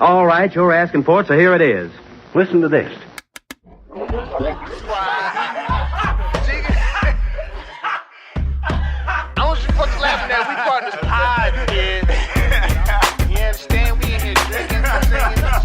All right, you're asking for it, so here it is. Listen to this. I want you fucking laughing at. We partners pod, kid. You understand? We in here drinking,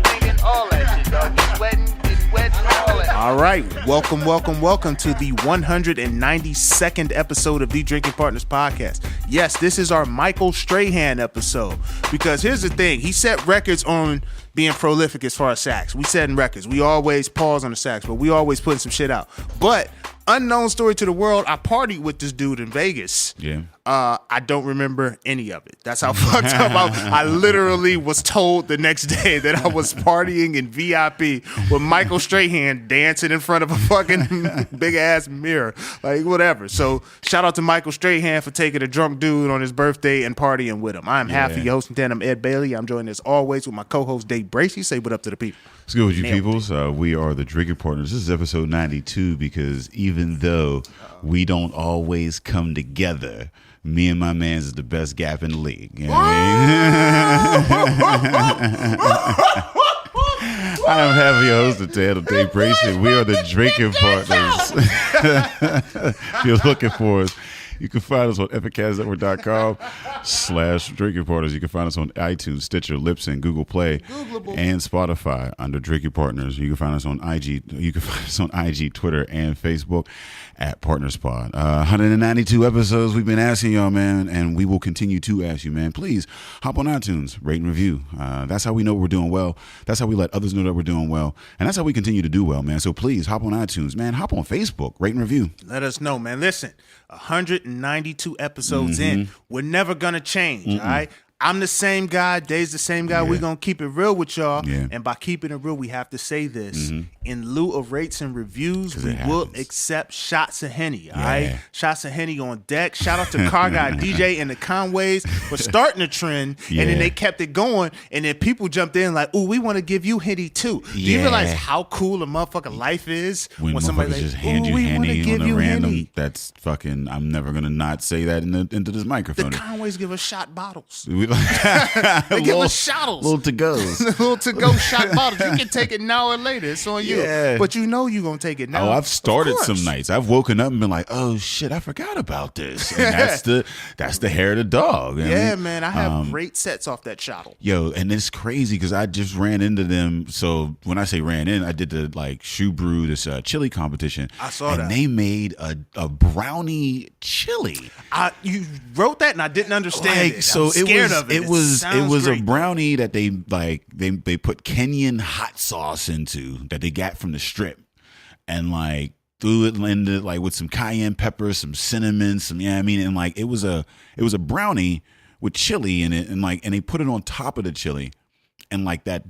singing, all that shit, dog. Get sweating, getting wet, all that. All right, welcome to the 192nd episode of the Drinking Partners Podcast. Yes, this is our Michael Strahan episode, because here's the thing. He set records on being prolific as far as sacks. We setting records. We always pause on the sacks, but we always putting some shit out. But unknown story to the world, I partied with this dude in Vegas. Yeah. I don't remember any of it. That's how fucked up I literally was told the next day that I was partying in VIP with Michael Strahan dancing in front of a fucking big ass mirror. Like, whatever. So shout out to Michael Strahan for taking a drunk dude on his birthday and partying with him. I'm happy your host and Dan. I'm Ed Bailey. I'm joined as always with my co-host Dave Bracey. Say what up to the people. It's good with you peoples. We are the Drinking Partners. This is episode 92 because even though we don't always come together, me and my mans is the best gap in the league. You know what I mean? I am happy host of Dave Bracey. We are the Drinking Partners. If you're looking for us, you can find us on epicastnetwork.com/Drinking Partners. You can find us on iTunes, Stitcher, Libsyn, Google Play, and Spotify under Drinking Partners. You can find us on IG. You can find us on IG, Twitter, and Facebook at PartnersPod. 192 episodes we've been asking y'all, man, and we will continue to ask you, man. Please hop on iTunes, rate and review. That's how we know we're doing well. That's how we let others know that we're doing well, and that's how we continue to do well, man. So please hop on iTunes, man. Hop on Facebook, rate and review. Let us know, man. Listen, 192 episodes in. We're never going to change, all right? I'm the same guy. Dave's the same guy. Yeah. We're going to keep it real with y'all. Yeah. And by keeping it real, we have to say this. In lieu of rates and reviews, we will accept shots of Henny, all right? Shots of Henny on deck. Shout out to Car Guy DJ and the Conways for starting the trend. And then they kept it going. And then people jumped in like, ooh, we want to give you Henny too. Do you realize how cool a motherfucking life is when somebody motherfuckers like, just hand you Henny on a random, that's fucking, I'm never going to not say that into this microphone. The Conways give us shot bottles. They give us shottles. Little to-goes. Little to-go shot bottles. You can take it now or later. It's on you. Yeah. But you know you're going to take it now. Oh, I've started some nights. I've woken up and been like, oh, shit, I forgot about this. And that's the hair of the dog. Yeah, man. I have great sets off that shottle. Yo, and it's crazy because I just ran into them. So when I say ran in, I did the Shoe Brew, this chili competition. I saw that. And they made a brownie chili. You wrote that and I didn't understand it. So I'm scared of it. It was great. a brownie that they put Kenyan hot sauce into that they got from the strip, and threw it in with some cayenne pepper, some cinnamon, some and it was a brownie with chili in it, and they put it on top of the chili, and that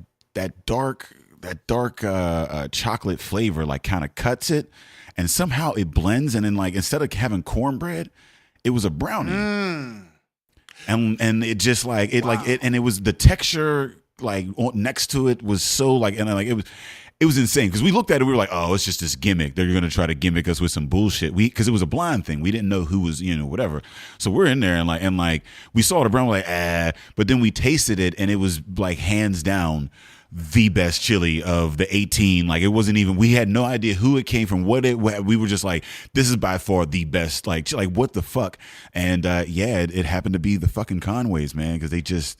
dark chocolate flavor kind of cuts it, and somehow it blends, and then instead of having cornbread, it was a brownie. And it just and it was the texture next to it was so it was insane because we looked at it, we were like, oh, it's just this gimmick. They're gonna try to gimmick us with some bullshit. Because it was a blind thing, we didn't know who was whatever. So we're in there and we saw the brown, we're like but then we tasted it and it was hands down the best chili of the 18. It wasn't even, we had no idea who it came from, we were just like, this is by far the best, what the fuck. And it happened to be the fucking Conways, man, because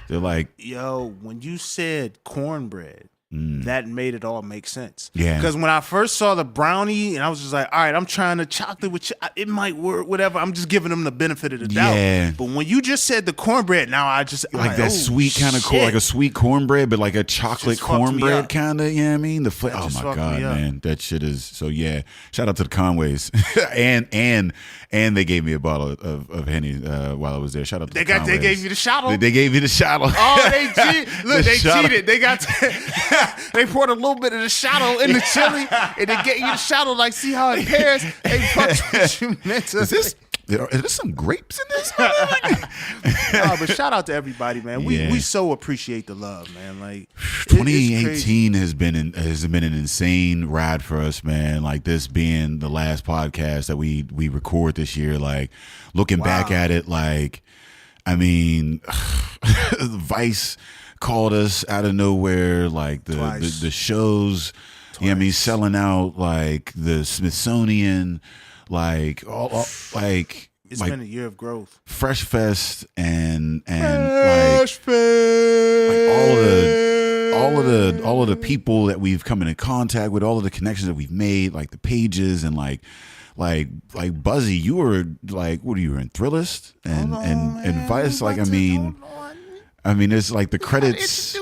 they're like, yo, when you said cornbread, that made it all make sense. Yeah. Because when I first saw the brownie, and I was just like, all right, I'm trying to chocolate with it might work, whatever. I'm just giving them the benefit of the doubt. Yeah. But when you just said the cornbread, now I just that sweet kind of like a sweet cornbread, but a chocolate cornbread kind of. You know what I mean? The flavor. Oh my god, man, that shit is so. Yeah. Shout out to the Conways, and they gave me a bottle of Henny while I was there. Shout out to the Conways. They gave you the shottle. They gave me the shottle. Oh, they cheated. Look, they cheated. They got. They poured a little bit of the shottle in the chili, and they get you the shottle. See how it pairs. They fucked what you meant to. Is there some grapes in this? No, but shout out to everybody, man. We so appreciate the love, man. 2018 has been an insane ride for us, man. This being the last podcast that we record this year. Looking back at it, Vice called us out of nowhere, like the shows. You know what I mean, selling out like the Smithsonian, like all like it's like been a year of growth. Fresh Fest and Fresh Fest. Like all of the people that we've come into contact with, all of the connections that we've made, like the pages and like Buzzy, you were like, what are you in Thrillist and Vice? Like, I mean, it's like the credits.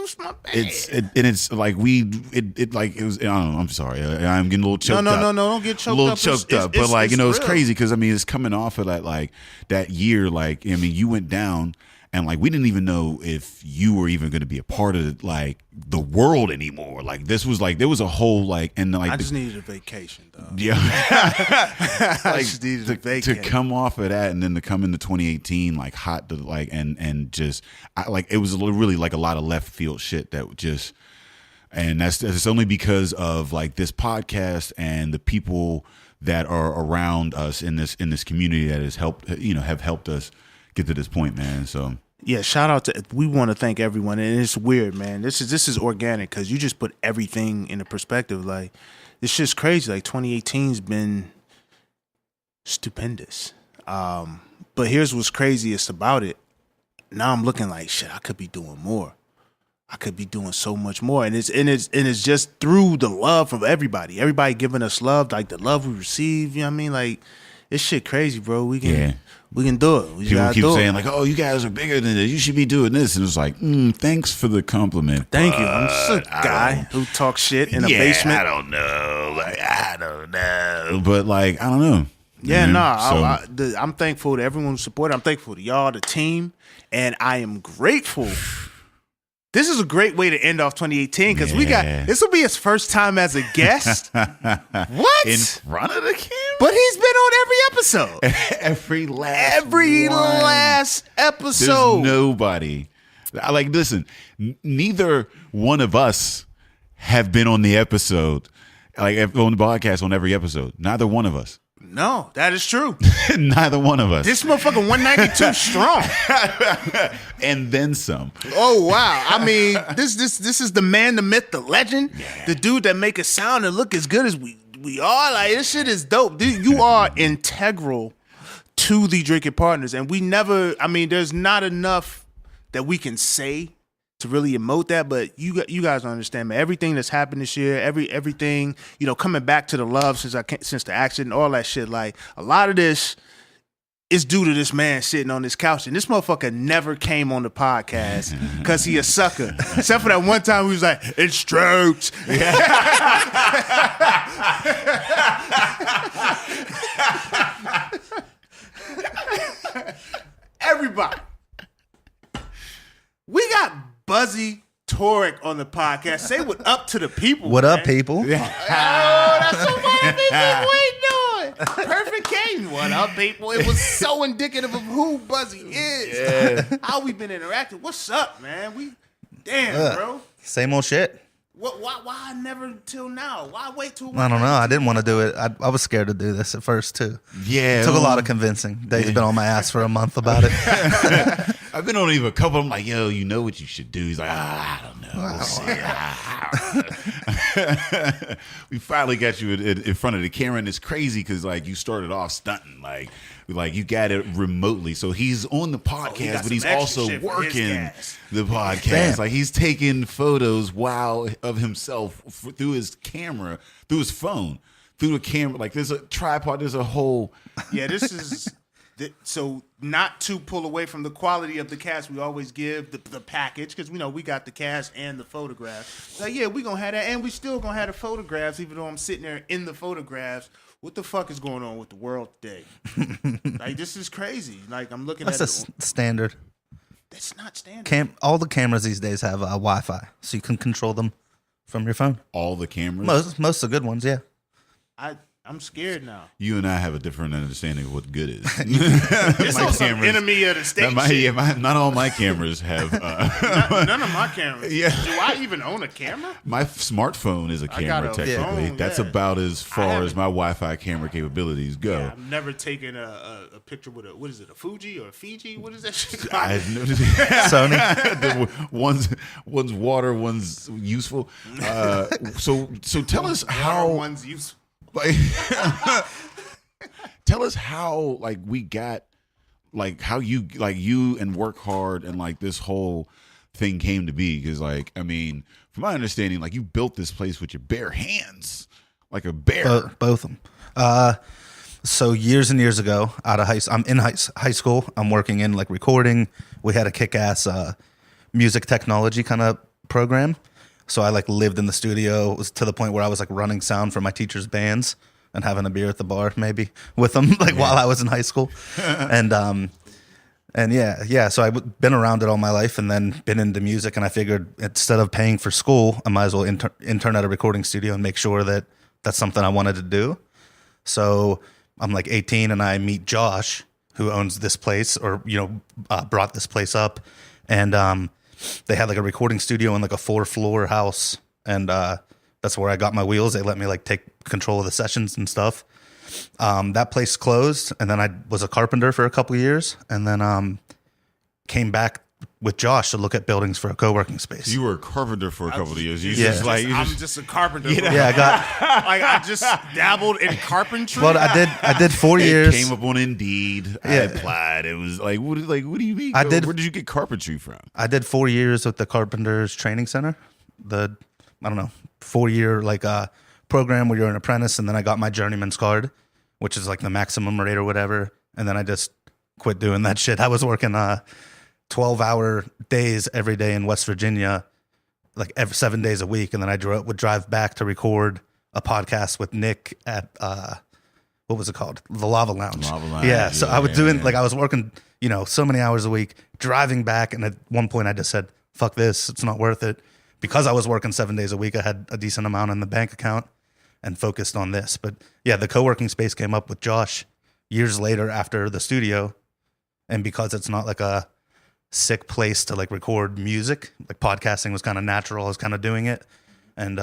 It's like it was. I don't know. I'm sorry. I'm getting a little choked up. No, don't get choked up. A little choked up. But like, it's real. crazy because I mean, it's coming off of that year. Like, I mean, you went down. And like we didn't even know if you were even going to be a part of like the world anymore. Like this was like there was a whole like and like I just needed a vacation, though. Yeah, I just needed a vacation to come off of that and then to come into 2018 like hot to like and just like it was really like a lot of left field shit that just and that's only because of like this podcast and the people that are around us in this community that has helped have helped us get to this point, man. So yeah, shout out to we want to thank everyone, and it's weird, man. This is organic because you just put everything into perspective. Like it's just crazy. Like 2018's been stupendous. But here's what's craziest about it. Now I'm looking like shit. I could be doing more. I could be doing so much more, and it's just through the love from everybody. Everybody giving us love, like the love we receive. You know what I mean? Like it's shit crazy, bro. We can do it. People keep saying like, "Oh, you guys are bigger than this. You should be doing this." And it's like, thanks for the compliment. Thank you. I'm just a guy who talks shit in a basement. I don't know. Like, I don't know. But like, I don't know. Yeah, I'm thankful to everyone who supported. I'm thankful to y'all, the team, and I am grateful. This is a great way to end off 2018 because this will be his first time as a guest. What? In front of the camera? But he's been on every episode. every last episode. There's nobody. Like, listen, neither one of us have been on the episode, like on the podcast on every episode. Neither one of us. No, that is true. Neither one of us. This motherfucker 192 strong. And then some. Oh wow. I mean, this is the man, the myth, the legend, the dude that make us sound and look as good as we are. Like this shit is dope. Dude, you are integral to the Drinking Partners. And there's not enough that we can say to really emote that, but you guys don't understand, man. Everything that's happened this year, everything, coming back to the love since the accident, all that shit. Like a lot of this is due to this man sitting on this couch, and this motherfucker never came on the podcast because he a sucker. Except for that one time he was like, "It's strokes." Everybody, we got Buzzy Torek on the podcast. Say what up to the people. What man. up, people? Oh, that's so funny. People we doing. Perfect game. What up, people? It was so indicative of who Buzzy is. Yeah. How we been interacting. What's up, man? Bro. Same old shit. Why never till now? Why wait till? I don't know. I didn't want to do it. I was scared to do this at first too. Yeah, it took a lot of convincing. Dave's been on my ass for a month about it. I've been on even a couple. I'm like, yo, you know what you should do? He's like, I don't know. We'll see. We finally got you in front of the camera, and it's crazy because like you started off stunting, like you got it remotely. So he's on the podcast, but he's also working the podcast. Damn. Like he's taking photos of himself through his camera, through his phone, through the camera. Like there's a tripod, there's a whole. Yeah, this is. So not to pull away from the quality of the cast, we always give the package because we got the cast and the photographs. So yeah, we gonna have that, and we still gonna have the photographs, even though I'm sitting there in the photographs. What the fuck is going on with the world today? Like this is crazy. Like I'm looking at That's a standard. That's not standard. All the cameras these days have Wi-Fi, so you can control them from your phone. All the cameras. Most of the good ones, yeah. I'm scared now. You and I have a different understanding of what good is. It's also some enemy of the state shit. Not all my cameras have. None of my cameras. Yeah. Do I even own a camera? My smartphone is a camera, got a technically. phone, That's yeah. about as far as my Wi-Fi camera capabilities go. Yeah, I've never taken a picture with a Fuji or a Fiji? What is that shit called? I've noticed Sony. one's water, one's useful. So tell us how one's useful. like tell us how like we got like how you and work hard and like this whole thing came to be, because like I mean from my understanding like you built this place with your bare hands like a bear. Both of them. So years and years ago, I'm in high school. I'm working in like recording. We had a kick-ass music technology kind of program. So I like lived in the studio. It was to the point where I was like running sound for my teacher's bands and having a beer at the bar maybe with them like while I was in high school. And yeah. So I've been around it all my life and then been into music. And I figured instead of paying for school, I might as well intern at a recording studio and make sure that that's something I wanted to do. So I'm like 18 and I meet Josh, who owns this place or, brought this place up. And they had like a recording studio in like a 4-floor house. And that's where I got my wheels. They let me like take control of the sessions and stuff. That place closed. And then I was a carpenter for a couple of years. And then came back with Josh to look at buildings for a co-working space. You were a carpenter for a couple of years. I'm just a carpenter. Yeah, I got. Like I just dabbled in carpentry. Well, I did 4 years. It came up on Indeed. I applied. It was like, what do you mean? Where did you get carpentry from? I did 4 years with the Carpenters Training Center. I don't know, 4-year like program where you're an apprentice, and then I got my journeyman's card, which is like the maximum rate or whatever. And then I just quit doing that shit. I was working 12-hour days every day in West Virginia, like every 7 days a week. And then I would drive back to record a podcast with Nick at, what was it called? The Lava Lounge. Yeah. So I was I was working, so many hours a week, driving back. And at one point I just said, fuck this. It's not worth it. Because I was working 7 days a week, I had a decent amount in the bank account and focused on this. But yeah, the co-working space came up with Josh years later after the studio. And because it's not like a sick place to like record music, like podcasting was kind of natural. I was kind of doing it and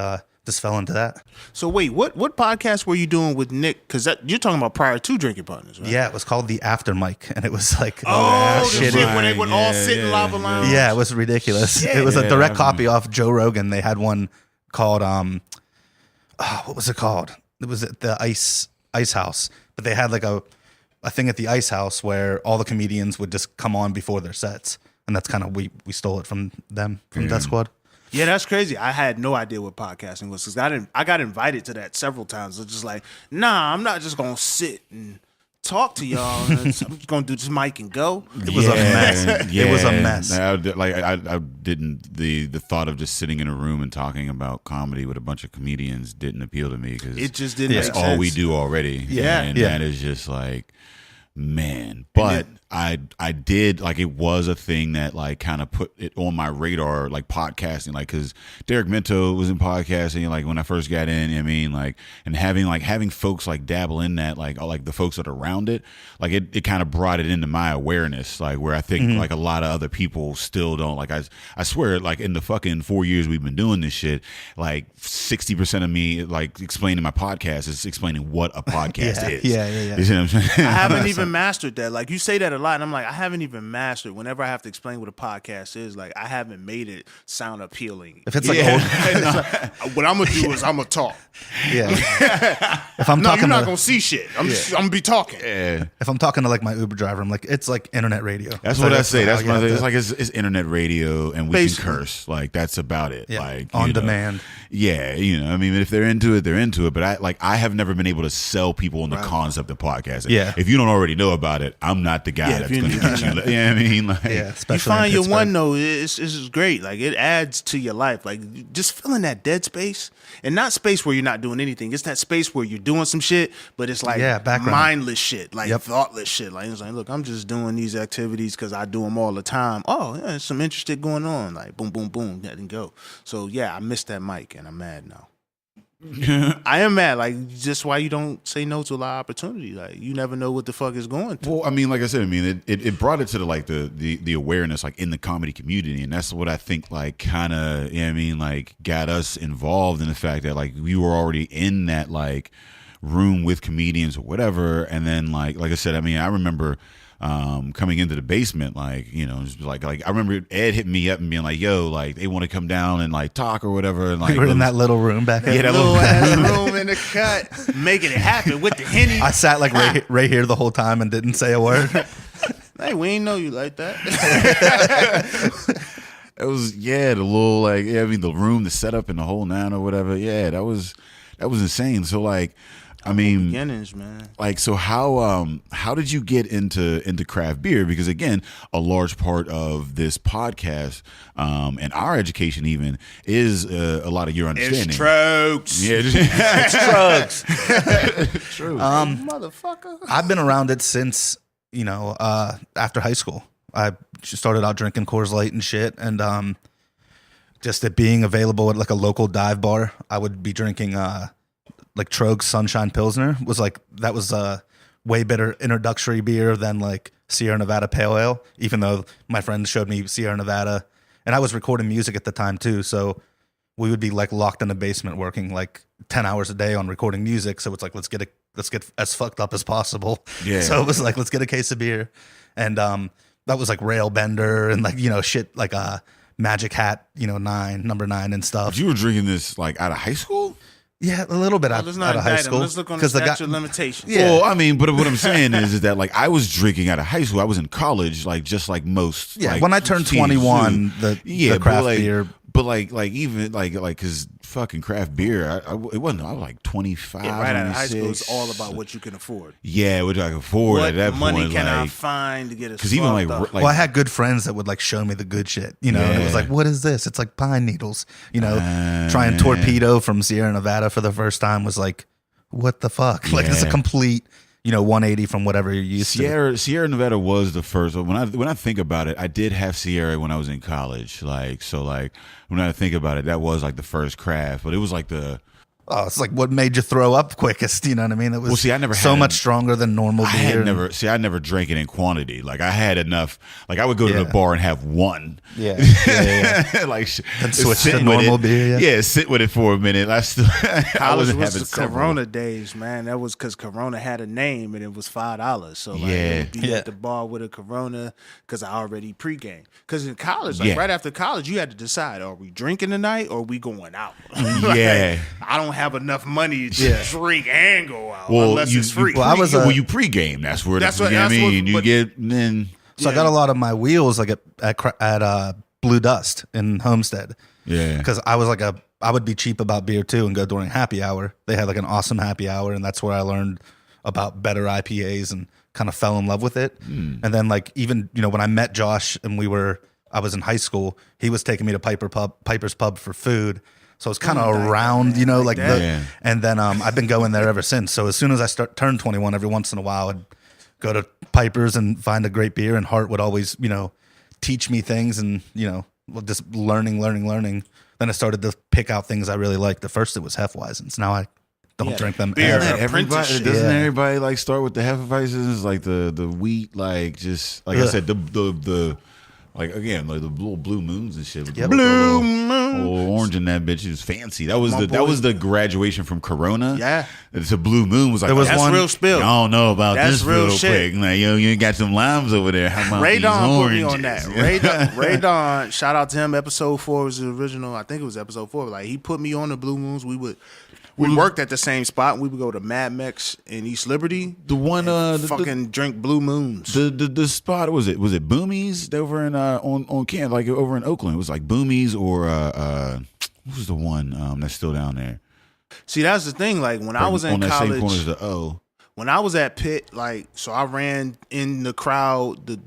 just fell into that. So wait, what podcast were you doing with Nick? Because you're talking about prior to Drinking Partners, right? Yeah, it was called the After Mic, and it was like the shit shitty. when they would all sit in Lava Lounge. Yeah, it was ridiculous. It was a direct copy off Joe Rogan. They had one called what was it called? It was at the Ice House, but they had like a thing at the Ice House where all the comedians would just come on before their sets, and that's kind of we stole it from them from Death Squad. Yeah, that's crazy. I had no idea what podcasting was because I got invited to that several times. It's just like, nah, I'm not just gonna sit and talk to y'all. I'm just gonna do this mic and go. It was a mess. It was a mess. I didn't. The thought of just sitting in a room and talking about comedy with a bunch of comedians didn't appeal to me because it just didn't. That's make all sense. we do already. Yeah, and that is just like, man. But I did like it was a thing that like kind of put it on my radar, like podcasting, like because Derek Minto was in podcasting, like when I first got in. I mean, like and having folks like dabble in that, like the folks that are around it, like it kind of brought it into my awareness, like where I think like a lot of other people still don't. Like I swear, like in the fucking 4 years we've been doing this shit, like 60% of me like explaining my podcast is explaining what a podcast is. Yeah. You see what I'm saying? I haven't even mastered that. Like you say that a lot, and I'm like, I haven't even mastered. Whenever I have to explain what a podcast is, like I haven't made it sound appealing. If it's like old, what I'm gonna do is I'm gonna talk. yeah. If I'm No, talking you're not to, gonna see shit. I'm gonna be talking. Yeah. if I'm talking to like my Uber driver, I'm like, it's like internet radio. That's So what I say. That's how my you have It's to- like it's internet radio, and we Basically. can curse. Like that's about it. Yeah, Like on you know. demand. Yeah, I mean, if they're into it, they're into it. But I have never been able to sell people on the concept of podcasting. Yeah. If you don't already know about it, I'm not the guy Yeah, if that's you- going to get you. Yeah, I mean, like, Yeah, You especially in find your Pittsburgh. one though, it's great. Like it adds to your life. Like just filling that dead space, and not space where you're not doing anything. It's that space where you're doing some shit, but it's like background. mindless shit, like Yep. thoughtless shit. Like it's like, look, I'm just doing these activities because I do them all the time. Oh, yeah, there's some interesting going on. Like boom, boom, boom, let it go. So yeah, I missed that mic, and I'm mad now. I am mad. Like, just why you don't say no to a lot of opportunity. Like, you never know what the fuck is going to. Well, I mean, like I said, I mean, it brought it to the awareness, like, in the comedy community, and that's what I think, like, kind of, you know what I mean, like, got us involved in the fact that, like, we were already in that, like, room with comedians or whatever, and then, like I said, I mean, I remember coming into the basement, like, you know, just like I remember Ed hitting me up and being like, "Yo, like, they want to come down and like talk or whatever." And like, We were in that little room back there. Yeah, that little ass room in the cut, making it happen with the Henny. I sat like right here the whole time and didn't say a word. Hey, we ain't know you like that. it was the little, like, I mean, the room, the setup, and the whole nine or whatever. Yeah, that was insane. So, like, I mean, beginnings, man. Like, so how did you get into craft beer? Because again, a large part of this podcast and our education even is a lot of your understanding. It's strokes. Yeah, It's drugs. true. Motherfucker. I've been around it since, after high school. I just started out drinking Coors Light and shit, and just it being available at like a local dive bar, I would be drinking like Troeg's Sunshine Pilsner. That was a way better introductory beer than like Sierra Nevada Pale Ale, even though my friends showed me Sierra Nevada, and I was recording music at the time too, so we would be like locked in the basement working like 10 hours a day on recording music. So it's like, let's get as fucked up as possible. Yeah. So it was like, let's get a case of beer. And that was like Rail Bender and like, shit like Magic Hat, number 9 and stuff. But you were drinking this like out of high school? Yeah, a little bit out Let's of not high indict him. school. Let's look on the statute of limitations. Yeah. Well, I mean, but what I'm saying is that like I was drinking out of high school. I was in college, like just like most. Yeah, like, when I turned teens 21, do. the craft beer. But like even like because fucking craft beer, it wasn't. I was like 25. Yeah, right out of high school, 26. it's all about what you can afford. Yeah, which I could afford What at that money point. can I like, find to get us? because even like Well, I had good friends that would like show me the good shit, and it was like, what is this? It's like pine needles, trying Torpedo from Sierra Nevada for the first time was like, what the fuck? Like, it's a complete, 180 from whatever you're used to. Sierra Nevada was the first. When I think about it, I did have Sierra when I was in college. Like, so like when I think about it, that was like the first craft, but it was like the. Oh, it's like what made you throw up quickest, you know what I mean? It was I never so had much stronger than normal beer. I never drank it in quantity. Like I had enough. Like I would go to the bar and have one. Yeah. Like And switch sit to with normal it. beer. Yeah, sit with it for a minute. I College wasn't was having the several. Corona days, man. That was because Corona had a name and it was $5. So like, you'd be at the bar with a Corona because I already pregame. Because in college, like right after college, you had to decide: are we drinking tonight or are we going out? Yeah. I don't have enough money to drink and go out Well, unless it's free. Well, I was you pregame. That's where That's you what- know what I that's what- mean. You but- get then. So I got a lot of my wheels like at Blue Dust in Homestead. Yeah. Because I was like I would be cheap about beer too and go during happy hour. They had like an awesome happy hour, and that's where I learned about better IPAs and kind of fell in love with it. And then like even when I met Josh and I was in high school, he was taking me to Piper's Pub for food. So it's kind of around, and then I've been going there ever since. So as soon as I turn 21, every once in a while, I'd go to Piper's and find a great beer. And Hart would always, teach me things, and just learning. Then I started to pick out things I really liked. At first, it was Hefeweizens. Now I don't drink them beer. ever. Apprenticeship. Doesn't Yeah. everybody like start with the Hefeweizens, like the wheat, like just like I said, the like again, like the little blue moons and shit. Yep. Blue moon, orange in that bitch is fancy. That was the graduation from Corona. Yeah. To Blue Moon was like, There was That's one- real spill. I don't know about That's this real real shit. quick. Like, you got some limes over there. How about Ray these Don put me oranges? on that. Ray Don, shout out to him. Episode 4 was the original. I think it was episode 4. Like he put me on the Blue Moons. We worked at the same spot. We would go to Mad Mex in East Liberty. The one, Fucking drink Blue Moons. the spot was it Boomies over in on Camp, like over in Oakland. It was like Boomies or what was the one that's still down there? See, that's the thing. Like when I was in on that same corner college, as the O. when I was at Pitt, like so I ran in the crowd, the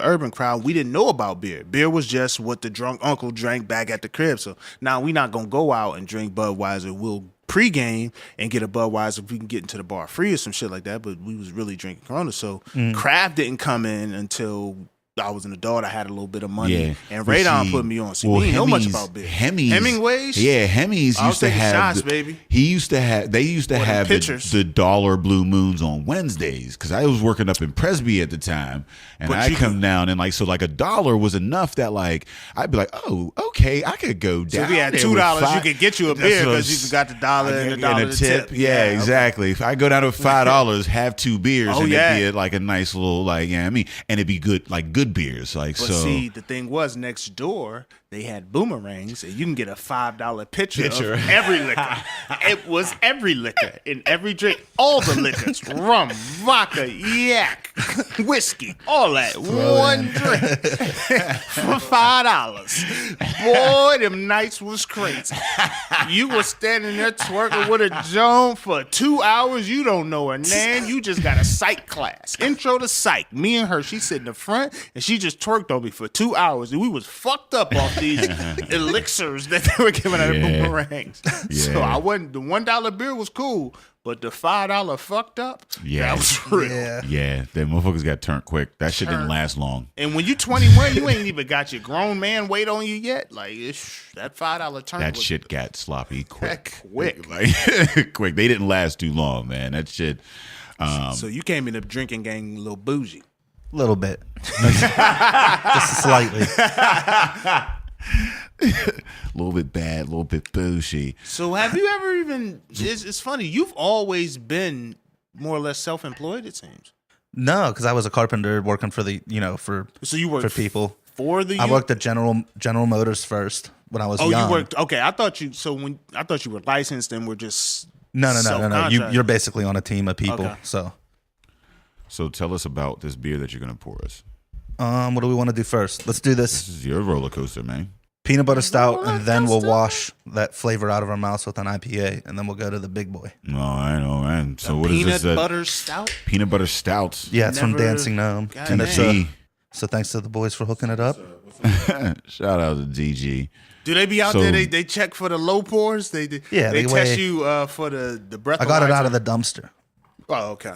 urban crowd. We didn't know about beer. Beer was just what the drunk uncle drank back at the crib. So now we not gonna go out and drink Budweiser. We'll pregame and get a Budweiser if we can get into the bar free or some shit like that. But we was really drinking Corona. So craft didn't come in until I was an adult. I had a little bit of money, Yeah, and but Radon see, put me on. See, well, we ain't know much Hemi's- about beer. Hemi's- Hemingway's. Yeah, Hemi's I was used to taking have. shots, baby. He used to have. They used to Or them have pitchers. the dollar blue moons on Wednesdays because I was working up in Presby at the time, and But I you come could- down and like so like $1 was enough that like I'd be like, oh, okay, I could go So down. if you had there $2, with you five- could get you a That's beer what because you got the dollar and the and dollar a to tip. tip. Yeah, okay. exactly. If I go down to $5, have 2 beers, Oh, and yeah. it'd be like a nice little like I mean, and it'd be good like good beers like But so. see, the thing was next door they had boomerangs, and you can get a $5 pitcher Pitcher. of every liquor. It was every liquor in every drink, all the liquors, rum, vodka, yak, whiskey, all that one drink for $5. Boy, them nights was crazy. You was standing there twerking with a Joan for 2 hours. You don't know her name. You just got a psych class, intro to psych. Me and her, she sit in the front, and she just twerked on me for 2 hours, and we was fucked up off these elixirs that they were giving out of Yeah. boomerangs. So Yeah. I wasn't. The $1 beer was cool, but the $5 fucked up. Yeah. That was real. Yeah. Yeah, them motherfuckers got turned quick. That shit didn't last long. And when you 21, you ain't even got your grown man weight on you yet. Like that $5 turn. That was shit got sloppy quick. quick. Like quick. They didn't last too long, man. That shit. So you came in the drinking gang a little bougie. A little bit. Just slightly. A little bit bad, a little bit bougie. So have you ever even? It's funny. You've always been more or less self-employed. It seems. No, because I was a carpenter working for the, for So you worked for people. for the. I worked at General Motors first when I was Oh, young. you worked. Okay, I thought you. So I thought you were licensed and were just. No. You, self-contract. you're basically on a team of people. Okay. So tell us about this beer that you're gonna pour us. What do we want to do first? Let's do This this is your roller coaster, man. peanut butter stout, and then we'll wash that flavor out of our mouths with an IPA, and then we'll go to the big boy. All right. So what is Peanut this? butter stout. Peanut butter stout. Yeah, it's from Never- Dancing Gnome, God and it's dang. so thanks to the boys for hooking it up. Shout out to DG. Do they be out So- there? They check for the low pours. They Yeah, they they test weigh- you for the breath. I got it out of the dumpster. Oh, okay.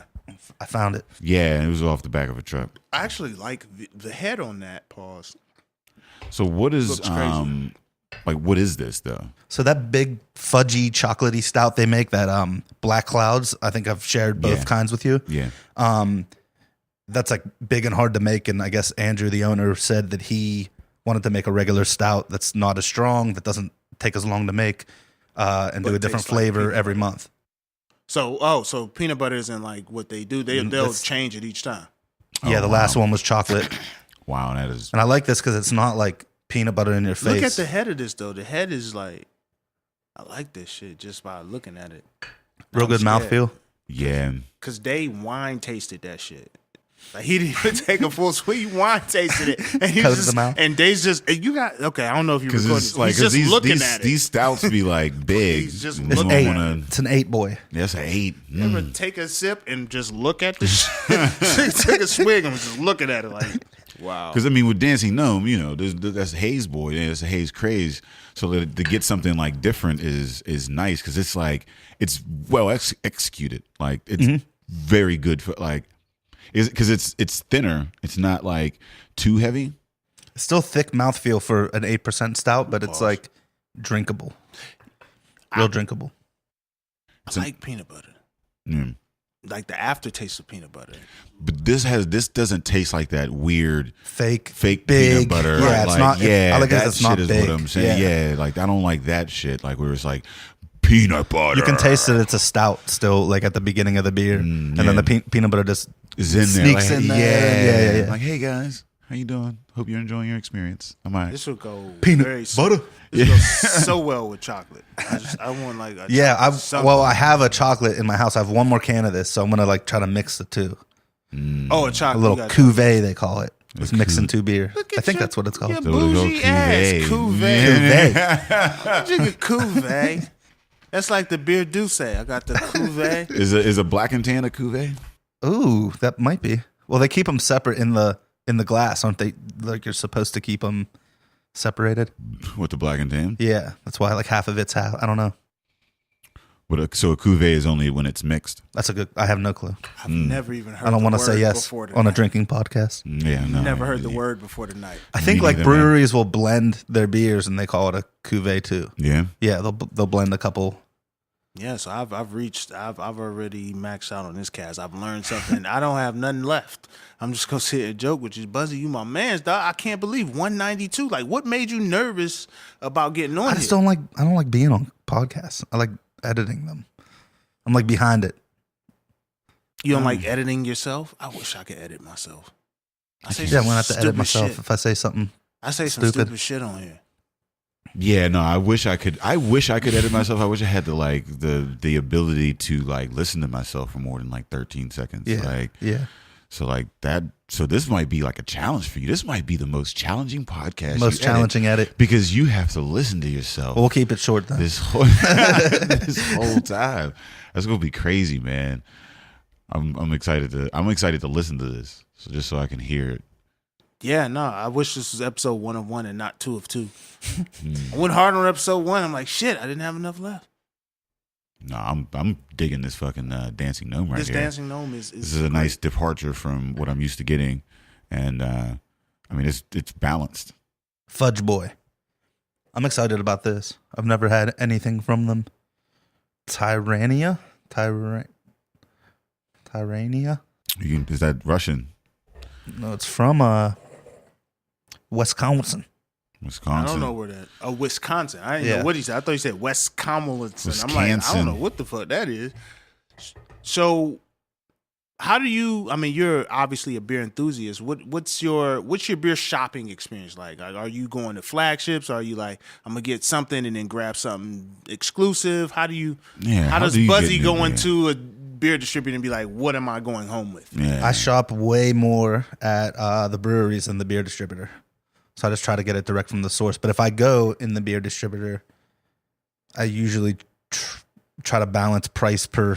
I found it. Yeah, it was off the back of a truck. I actually like the head on that. Pause. So what is Looks crazy. like what is this though? So that big fudgy chocolatey stout they make, that Black Clouds, I think I've shared both Yeah. kinds with you. Yeah. That's like big and hard to make, and I guess Andrew, the owner, said that he wanted to make a regular stout that's not as strong, that doesn't take as long to make, and But do a it different tastes like flavor peanut every month. So peanut butter isn't like what they do. They'll That's- change it each time. Yeah, the wow. last one was chocolate, Wow, that is and I like this because it's not like peanut butter in your face. Look at the head of this though. The head is like, I like this shit just by looking at it. real I'm good scared. mouthfeel. yeah. Cause they wine tasted that shit. Like he didn't even take a full sweet wine tasted it, and he Coated just them out. and Dave's just you got okay. I don't know if you Because recorded. it's This. like He's just these looking these, at it. these stouts be like big. He's just You It's looking don't eight. at wanna- It's an 8 boy. That's an 8. You ever take a sip and just look at the shit? Take a swig and just looking at it like, wow. Because I mean, with Dancing Gnome, that's a Haze boy, and it's a Haze craze. So to get something like different is nice because it's like it's well executed. Like it's very good for like, because it's thinner. It's not like too heavy. It's still thick mouthfeel for an 8% stout, but it's like drinkable. Real drinkable. I like peanut butter. Mm. Like the aftertaste of peanut butter. But this doesn't taste like that weird Fake peanut big. butter. Yeah, it's like, not. Yeah, I like it. that It's not shit is big. what I'm saying. Yeah, like I don't like that shit. Like where it's like peanut butter. You can taste that it's a stout still, like at the beginning of the beer, and then yeah. the peanut butter just is in there. sneaks Like, in there. Yeah. Like, hey guys, how you doing? Hope you're enjoying your experience. I'm all right. This would go Peanut very butter. This goes so well with chocolate. I want like a Yeah, something. I have a chocolate in my house. I have one more can of this, so I'm gonna like try to mix the two. Oh, a A chocolate. little you got cuvee, they call it. It's mixing two beer. Look I at think your- that's what it's called. your So it'll go bougie ass cuvee. cuvee. Drink a cuvee. That's like the beer Douce. I got the cuvee. Is a black and tan a cuvee? Ooh, that might be. Well, they keep them separate in the glass, aren't they? Like you're supposed to keep them separated. With the black and tan? Yeah, that's why like half of it's half. I don't know. So a cuvee is only when it's mixed. That's a good. I have no clue. I've never even heard. I don't want to say yes on a drinking podcast. Yeah, no. Never heard the word before tonight. I think Me like neither, man. breweries will blend their beers and they call it a cuvee too. Yeah. Yeah, they'll blend a couple. Yeah, so I've already maxed out on this cast. I've learned something. I don't have nothing left. I'm just gonna sit and joke with you, Buzzy. You my man's dog. I can't believe 192. Like, what made you nervous about getting on? I just don't like being on podcasts. I like editing them. I'm like behind it. You don't like editing yourself? I wish I could edit myself. I say Yeah, I'm some gonna have to edit stupid myself shit. if I say something. I say some stupid. stupid shit on here. Yeah, no, I wish I could edit myself. I wish I had the ability to like listen to myself for more than like 13 seconds. Yeah, Like, yeah. so like that. So this might be like a challenge for you. This might be the most challenging podcast. Most you edit, challenging edit. because you have to listen to yourself We'll keep it short then. this whole this whole time. That's gonna be crazy, man. I'm excited to listen to this. So just so I can hear it. Yeah, no, I wish this was episode 1 of 1 and not 2 of 2. I went hard on episode 1. I'm like, shit, I didn't have enough left. No, I'm digging this fucking dancing gnome right This here. dancing gnome is This is a nice departure from what I'm used to getting, and I mean it's balanced. Fudge Boy. I'm excited about this. I've never had anything from them. Tyrania? Tyrania? Is that Russian? No, it's from Wisconsin. Wisconsin. I don't know where that. Oh, Wisconsin. I didn't Yeah. know what he said. I thought he said Wisconsin. I'm like, I Wisconsin. don't know what the fuck that is. So, how do you? I mean, you're obviously a beer enthusiast. What's your beer shopping experience like? Are you going to flagships? Are you like, I'm gonna get something and then grab something exclusive? How do you? Yeah, How how does do you Buzzy get go in into a beer distributor and be like, what am I going home with? Yeah. I shop way more at the breweries than the beer distributor. So I just try to get it direct from the source. But if I go in the beer distributor, I usually try to balance price per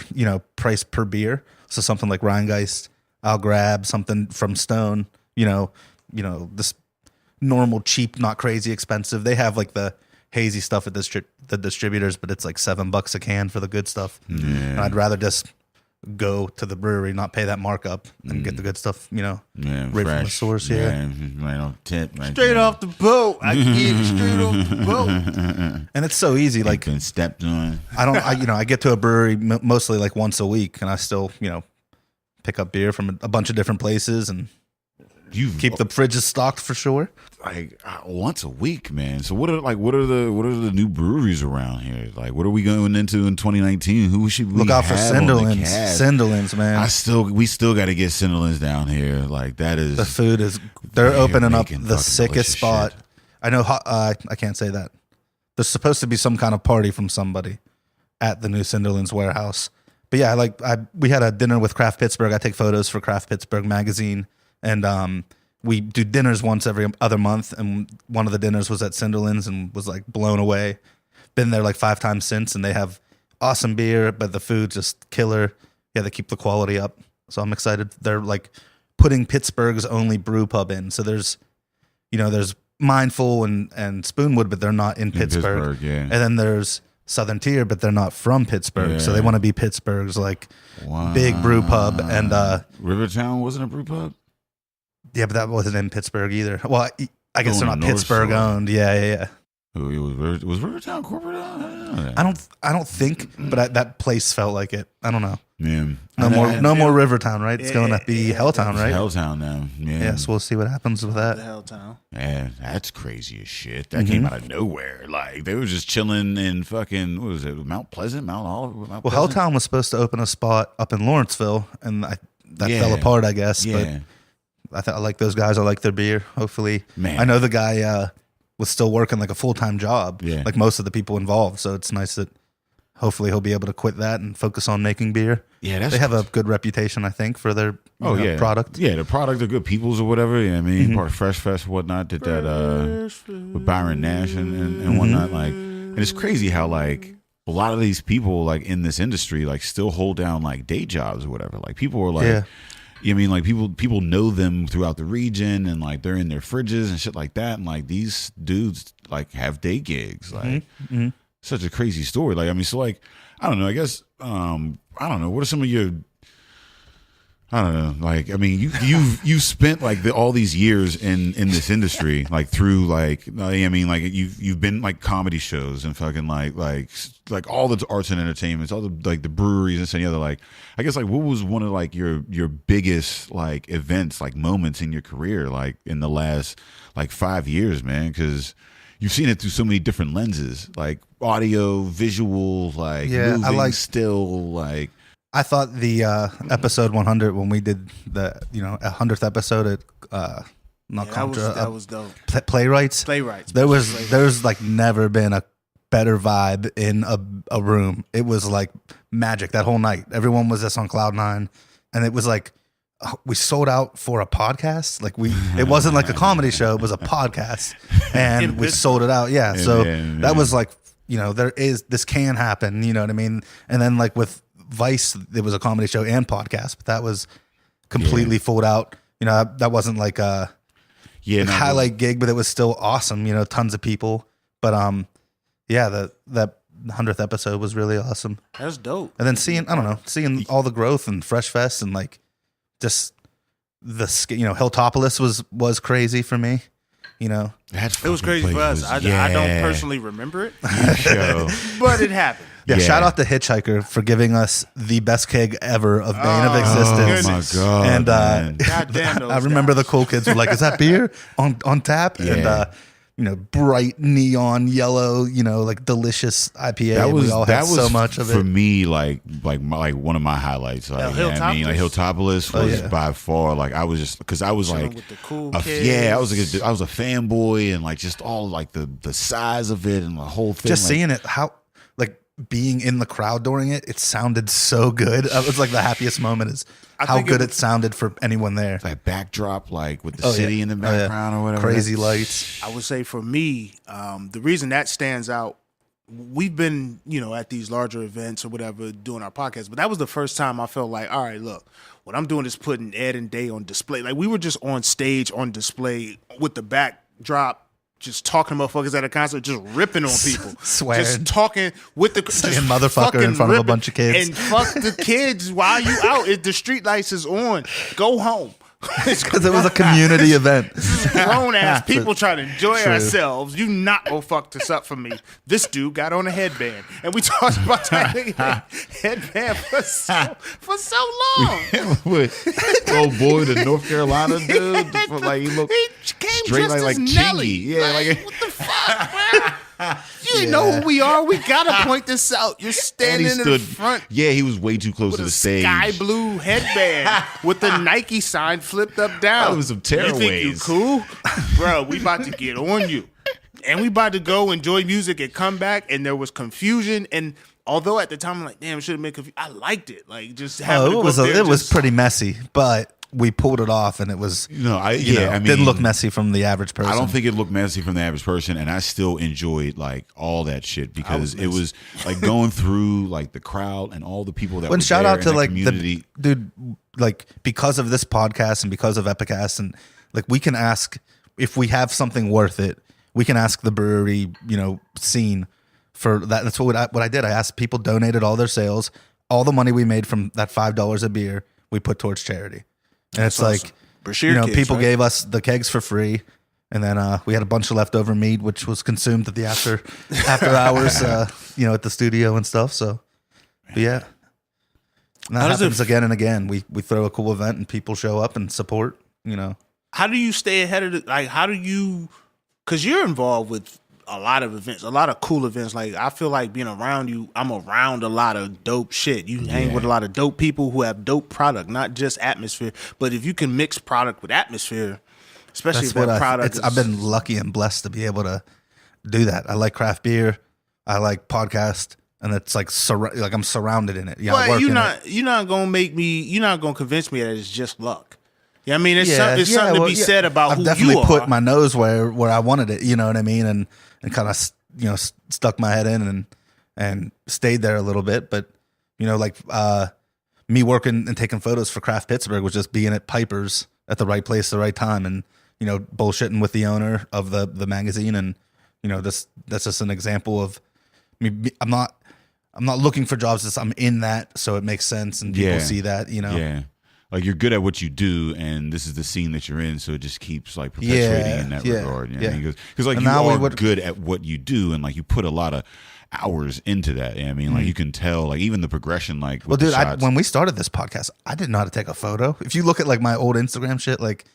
beer. So something like Rheingeist, I'll grab something from Stone, this normal, cheap, not crazy expensive. They have like the hazy stuff at the distributors, but it's like $7 a can for the good stuff. Yeah. And I'd rather just go to the brewery, not pay that markup, and get the good stuff, Yeah, right from the fresh. source. Yeah. Right on tip. Right Straight there. off the boat. I get it straight off the boat. And it's so easy. Like Been stepped on. I get to a brewery mostly like once a week, and I still, pick up beer from a bunch of different places and You keep the fridges stocked for sure. like once a week, man. So what are the new breweries around here? Like, what are we going into in 2019? Who should we Look out for have on the Cinderlands. cast? Cinderlands, man. We still got to get Cinderlands down here. Like that is The food is. They're opening up making the fucking sickest delicious spot. shit. I know. I can't say that. There's supposed to be some kind of party from somebody at the new Cinderlands warehouse. But yeah, we had a dinner with Craft Pittsburgh. I take photos for Craft Pittsburgh magazine, and we do dinners once every other month. And one of the dinners was at Cinderlands and was like blown away. Been there like 5 times since, and they have awesome beer, but the food just killer. Yeah, they keep the quality up. So I'm excited. They're like putting Pittsburgh's only brew pub in. So there's Mindful and Spoonwood, but they're not in Pittsburgh. Yeah. And then there's Southern Tier, but they're not from Pittsburgh. So they Yeah. want to be Pittsburgh's like Wow. big brew pub. And Rivertown wasn't a brew pub. yeah, but that wasn't in Pittsburgh either. Well, I guess Oh, they're not in the North Pittsburgh Shore. owned. Yeah. Was Rivertown corporate? I don't think, but that place felt like it. I don't know. Man, No more Rivertown, right? It's going to be Helltown, right? Helltown now. Yeah. Yeah, so we'll see what happens with The that. hell town. Man, that's crazy as shit. Mm-hmm. That came out of nowhere. Like they were just chilling in fucking what was it? Mount Pleasant, Mount Olive. Mount Well, Pleasant? Helltown was supposed to open a spot up in Lawrenceville, and that Yeah. fell apart, I guess. Yeah. But I like those guys. I like their beer. Hopefully, Man. I know the guy was still working like a full-time job, Yeah. like most of the people involved. So it's nice that hopefully he'll be able to quit that and focus on making beer. Yeah, that's They have a good reputation, I think, for their product. Yeah, the product of good peoples or whatever. Yeah, I mean, Mm-hmm. part of Fresh Fest and whatnot did that with Byron Nash and whatnot. Like, and it's crazy how like a lot of these people like in this industry like still hold down like day jobs or whatever. Like people are like. Yeah. I mean, like people know them throughout the region, and like they're in their fridges and shit like that. And like these dudes like have day gigs. Like such a crazy story. Like, I mean, so like, I don't know. I guess I don't know. What are some of your I don't know. Like, I mean, you've spent like all these years in this industry, like through like, I mean, like you've been like comedy shows and fucking like all the arts and entertainments, all the like the breweries and some other, like, I guess like what was one of like your biggest like events, like moments in your career, like in the last like 5 years, man? Because you've seen it through so many different lenses, like audio, visual, like moving, I like still, like. I thought the episode 100 when we did the 100th episode at that was dope. Playwrights. There's like never been a better vibe in a room. It was like magic that whole night. Everyone was just on cloud nine, and it was like we sold out for a podcast. Like it wasn't like a comedy show. It was a podcast, and we sold it out. Yeah, so that was like, this can happen. You know what I mean? And then like with Vice, there was a comedy show and podcast, but that was completely full out. That wasn't like a highlight gig, but it was still awesome. Tons of people. But that 100th episode was really awesome. That's dope. And then seeing all the growth and Fresh Fest and like just the Hilltopolis was crazy for me. It was crazy for us. I don't personally remember it, but it happened. Yeah, shout out to Hitchhiker for giving us the best keg ever of Bane of Existence. Oh my god! And goddamn, I remember the cool kids were like, "Is that beer on tap?" Yeah. And bright neon yellow, like delicious IPA. We all had so much of it. For me, like one of my highlights. Like, I mean, like Hilltopolis was by far, like, I was just, because I was like, with the cool kids. I was a fanboy, and like just all like the size of it and the whole thing. Just seeing it, how like being in the crowd during it, it sounded so good. It was like the happiest moment is how good it sounded for anyone there. That backdrop, like with the city in the background or whatever. Crazy lights. I would say for me, the reason that stands out, we've been, at these larger events or whatever doing our podcast, but that was the first time I felt like, all right, look, what I'm doing is putting Ed and Day on display. Like, we were just on stage on display with the backdrop, just talking to motherfuckers at a concert, just ripping on people. Swearing. Just talking with the saying motherfucker in front of a bunch of kids. And fuck the kids while you out. If the street lights is on, go home. Because it was a community event. Grown ass people trying to enjoy ourselves. You not gonna fuck this up for me. This dude got on a headband, and we talked about that headband for so long. Old boy, the North Carolina dude, like he came straight dressed like as Chingy. Nelly. Yeah, like what the fuck, man? You didn't know who we are. We gotta point this out. You're standing in the front. Yeah, he was way too close to the stage. Sky blue headband with the Nike sign flipped up down. That was some tearaways. You think you cool, bro? We about to get on you, and we about to go enjoy music and come back. And there was confusion, and although at the time I'm like, damn, it should have been confused. I liked it. Like, just having it was pretty messy, but we pulled it off, and it was didn't look messy from the average person. I don't think it looked messy from the average person, and I still enjoyed like all that shit because it was like going through like the crowd and all the people that were shout there out to in like community. dude, like because of this podcast and because of Epicast, and like we can ask if we have something worth it, we can ask the brewery scene for that. That's what I did. I asked people, donated all their sales, all the money we made from that $5 a beer we put towards charity. And it's awesome. Like, people gave us the kegs for free, and then we had a bunch of leftover meat, which was consumed at the after hours, at the studio and stuff. So, but yeah, and that happens again and again. We throw a cool event, and people show up and support. How do you stay ahead of because you're involved with a lot of events, a lot of cool events. Like, I feel like being around you, I'm around a lot of dope shit. You hang with a lot of dope people who have dope product, not just atmosphere. But if you can mix product with atmosphere, especially if that product I've been lucky and blessed to be able to do that. I like craft beer. I like podcast. And it's like I'm surrounded in it. Yeah, but you're not gonna convince me that it's just luck. Yeah, I mean, it's something to be said about who you are. I've definitely put my nose where I wanted it. You know what I mean? And kind of stuck my head in and stayed there a little bit. But me working and taking photos for Craft Pittsburgh was just being at Piper's at the right place, the right time, and bullshitting with the owner of the magazine. And that's just an example of mean, I'm not looking for jobs. I'm in that, so it makes sense, and people see that. Yeah. Like you're good at what you do, and this is the scene that you're in, so it just keeps like perpetuating in that regard. You know what I mean? Because like and you are good at what you do, and like you put a lot of hours into that. You know what I mean, like you can tell, like even the progression. Like, well, dude, when we started this podcast, I didn't know how to take a photo. If you look at like my old Instagram shit, like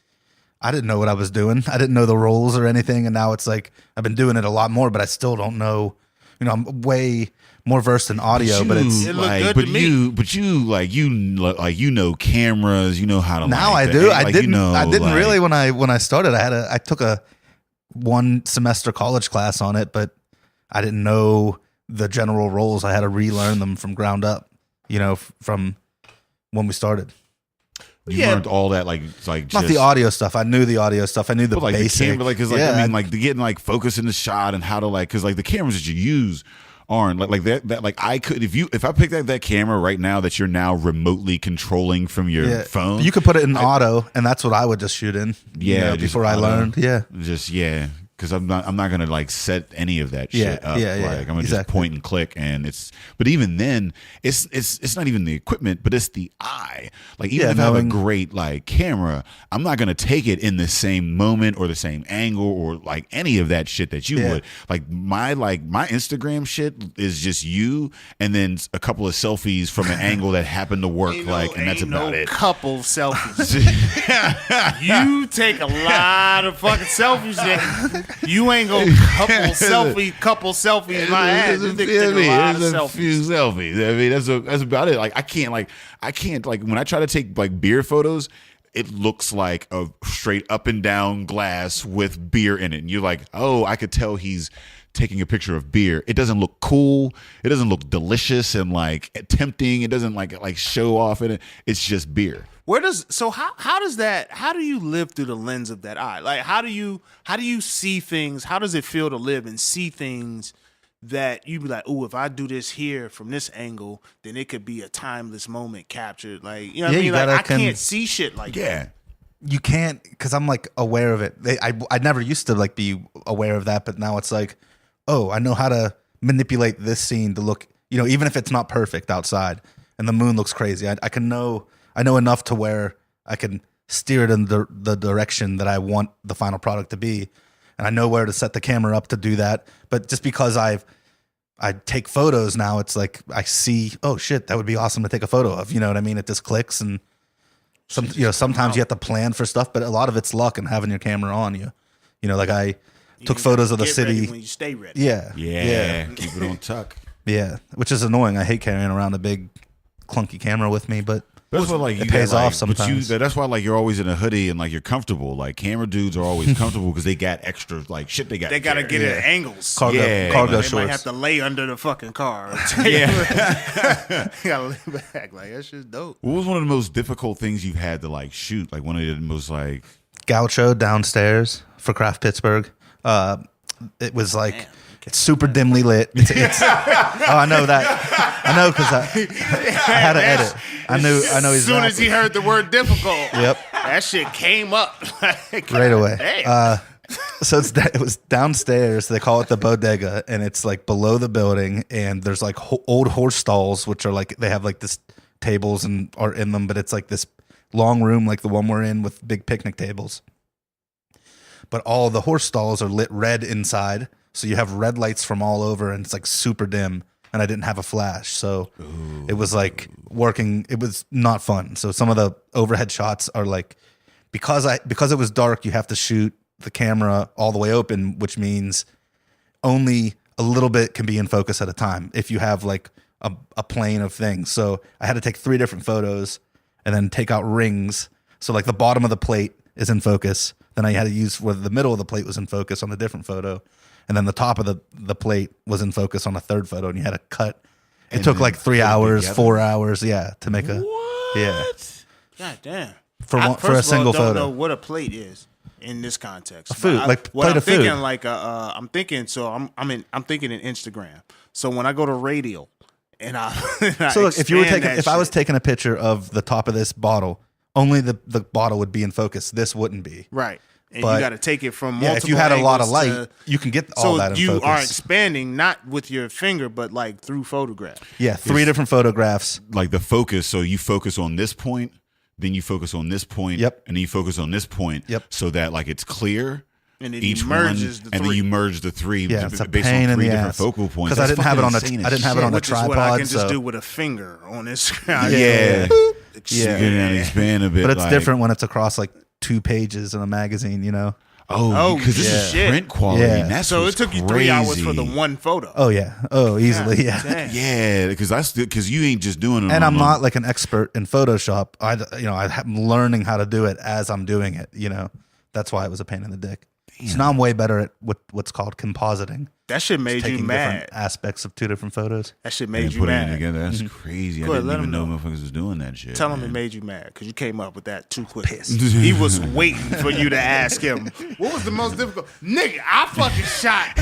I didn't know what I was doing. I didn't know the roles or anything, and now it's like I've been doing it a lot more, but I still don't know. I'm way more versed in audio, but it's like, you know cameras, you know how to. Now I do. I didn't really when I started. I took a 1 semester college class on it, but I didn't know the general roles. I had to relearn them from ground up. From when we started. You learned all that, like not the audio stuff. I knew the audio stuff. I knew the basic. The camera, I mean, like getting like focus in the shot and how to because like the cameras that you use aren't like that. Like I could if I picked up that camera right now that you're now remotely controlling from your phone, you could put it in auto, and that's what I would just shoot in. Yeah, before I learned. Because I'm not gonna like set any of that shit up. I'm gonna just point and click, and but even then, it's not even the equipment, but it's the eye. Like even if I have a great like camera, I'm not gonna take it in the same moment or the same angle or like any of that shit that you would. Like my Instagram shit is just you, and then a couple of selfies from an angle that happened to work. And that's about it. Couple selfies. You take a lot of fucking selfies, nigga. You ain't gonna couple selfies. My ass. A few selfies. I mean, that's about it. Like I can't like when I try to take like beer photos, it looks like a straight up and down glass with beer in it, and you're like, oh, I could tell he's taking a picture of beer. It doesn't look cool. It doesn't look delicious and like tempting. It doesn't like show off in it. It's just beer. How do you live through the lens of that eye? Like how do you see things? How does it feel to live and see things that you be like, oh, if I do this here from this angle, then it could be a timeless moment captured. Like, you know what I mean? Like I can't see shit like that. You can't, because I'm like aware of it. I never used to like be aware of that, but now it's like, oh, I know how to manipulate this scene to look, even if it's not perfect outside and the moon looks crazy. I know enough to where I can steer it in the direction that I want the final product to be. And I know where to set the camera up to do that. But just because I take photos now, it's like I see, oh shit, that would be awesome to take a photo of. You know what I mean? It just clicks, and sometimes you have to plan for stuff, but a lot of it's luck and having your camera on you. Like I took photos of the city. When you stay ready. Yeah. Keep it on tuck. Yeah, which is annoying. I hate carrying around a big clunky camera with me, but that's what it pays off sometimes. That's why you're always in a hoodie and like you're comfortable. Like camera dudes are always comfortable because they got extra like shit. They gotta get it at angles. Cargo shorts. They might have to lay under the fucking car. You gotta lay back. Like that shit's dope. What was one of the most difficult things you've had to like shoot? Like one of the most like Gaucho downstairs for Craft Pittsburgh. It was like. Damn. It's super dimly lit. It's I know that. I know because I had to edit. I know. As soon as he heard the word difficult, yep, that shit came up right away. So it was downstairs. They call it the bodega, and it's like below the building. And there's like old horse stalls, which are like they have like this tables and are in them, but it's like this long room, like the one we're in, with big picnic tables. But all the horse stalls are lit red inside. So you have red lights from all over, and it's like super dim, and I didn't have a flash. So It was like working. It was not fun. So some of the overhead shots are like, because it was dark, you have to shoot the camera all the way open, which means only a little bit can be in focus at a time if you have like a plane of things. So I had to take 3 different photos and then take out rings. So like the bottom of the plate is in focus. Then I had to use where the middle of the plate was in focus on a different photo. And then the top of the plate was in focus on a third photo, and you had to cut. It took like 3 hours, 4 hours, to make a. What? Yeah. God damn. For a single photo. I don't know what a plate is in this context. A food, like what plate I'm of food. thinking, like I'm thinking. So I'm thinking in Instagram. So when I go to Radial, and I so look, if I was taking a picture of the top of this bottle, only the bottle would be in focus. This wouldn't be. Right. And but you got to take it from multiple if you had a lot of light, angles you can get all that in you focus. are expanding not with your finger, but like through photograph. Yeah, 3 different photographs. Like the focus, so you focus on this point, then you focus on this point, Yep. and then you focus on this point, Yep. so that like it's clear. And then Each he merges one, the and three. then you merge the three Yeah, it's a based pain on in 3 the different ass. focal points. Because I didn't have it on a Which is what I tripod. can just So do with a finger on this. Yeah, Yeah. Get down and expand a bit. but it's like, different when it's across like 2 pages in a magazine. You know. Oh, because this is shit. print quality. Yeah. And that's So it what's took you 3 hours for the crazy. one photo. Oh yeah. Oh, easily. Yeah. Damn. Yeah, because you ain't just doing it. And on I'm not like an expert in Photoshop. I'm learning how to do it as I'm doing it. You know, that's why it was a pain in the dick. So now I'm way better at what's called compositing. That shit made you Taking mad. different aspects of 2 different photos. That shit and made you putting mad. it together. That's crazy. Go I ahead, didn't let even know him know. motherfuckers was doing that shit. Tell him man. it made you mad because you came up with that too quick. He was waiting for you to ask him, what was the most difficult? Nigga, I fucking shot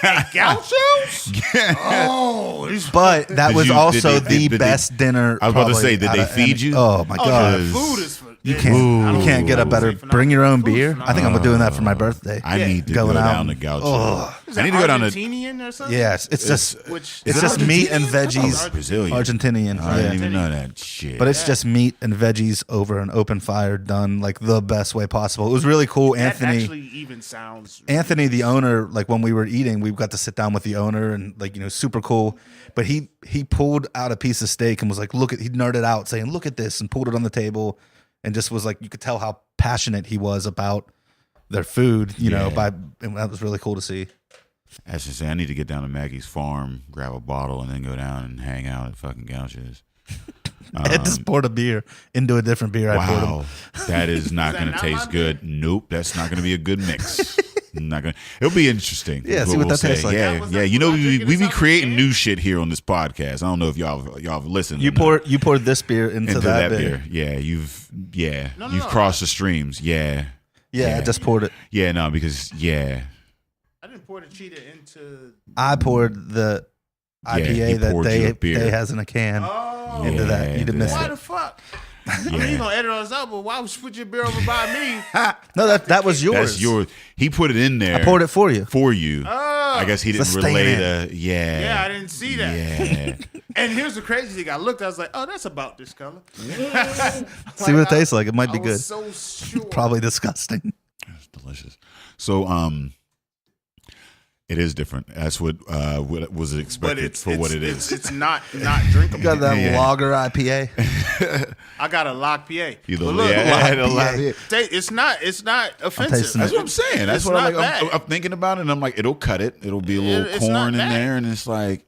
at Gauchos? Oh, these But that Did was you- also did they- the best dinner. I was about to probably say, did out they of feed any- you? Oh my god! the food is for You yeah, can't. I You don't can't get a know. better. Food's Bring your own phenomenal. beer. Food's I think I'm gonna doing that for my birthday. I need to Going go out. down to Gaucho. Is I that need to go down to. Argentinian or something? Yes, it's just Which it's Is it just meat and Argentinian? I thought it was veggies. Brazilian. Argentinian. I didn't Yeah. even know that shit. But it's just meat and veggies over an open fire, done like the best way possible. It was really cool. that Anthony, actually even sounds. Anthony, the owner, like when we were eating, we got to sit down with the owner and like, super cool. But he pulled out a piece of steak and was like, he nerded out saying, look at this, and pulled it on the table and just was like, you could tell how passionate he was about their food, and that was really cool to see. That's just saying, I need to get down to Maggie's farm, grab a bottle, and then go down and hang out at fucking Gauchos. Ed just poured a beer into a different beer. I poured him. Wow, that is not going to not taste my good. Nope, that's not going to be a good mix. Not gonna. It'll be interesting. Yeah, is see what we'll that tastes say. like. Yeah, Was yeah. that- You know, was I we drinking be this out of creating the new shit here on this podcast. I don't know if y'all have listened. You or not. poured this beer into that beer. Yeah, you've No. crossed the streams. Yeah, Yeah, I just poured it. yeah. No, because I didn't pour the cheetah into. I poured the Yeah, he IPA that poured you a beer. they has in a can Oh, into that. You into didn't miss why it. the fuck? I mean, you gonna edit us out, but why would you put your beer over by me? No, that was yours. that's yours. He put it in there. I poured it for you. for you. Oh. I guess he It's didn't a relay stain the. Yeah, Yeah, I didn't see that. Yeah. And here's the crazy thing: I looked, I was like, "Oh, that's about this color." See what it tastes like. It might be I good. was so sure. Probably disgusting. It's delicious. So, it is different. That's what was but expected it's for what it is. It's not drinkable. Got that Yeah. lager IPA. I got a lock PA. Either But look, IPA. it's not offensive. tasting That's what I'm saying. That's It's what I'm not like. bad. I'm thinking about it, and I'm like, it'll cut it. It'll be a little It's not corn in bad. there, and it's like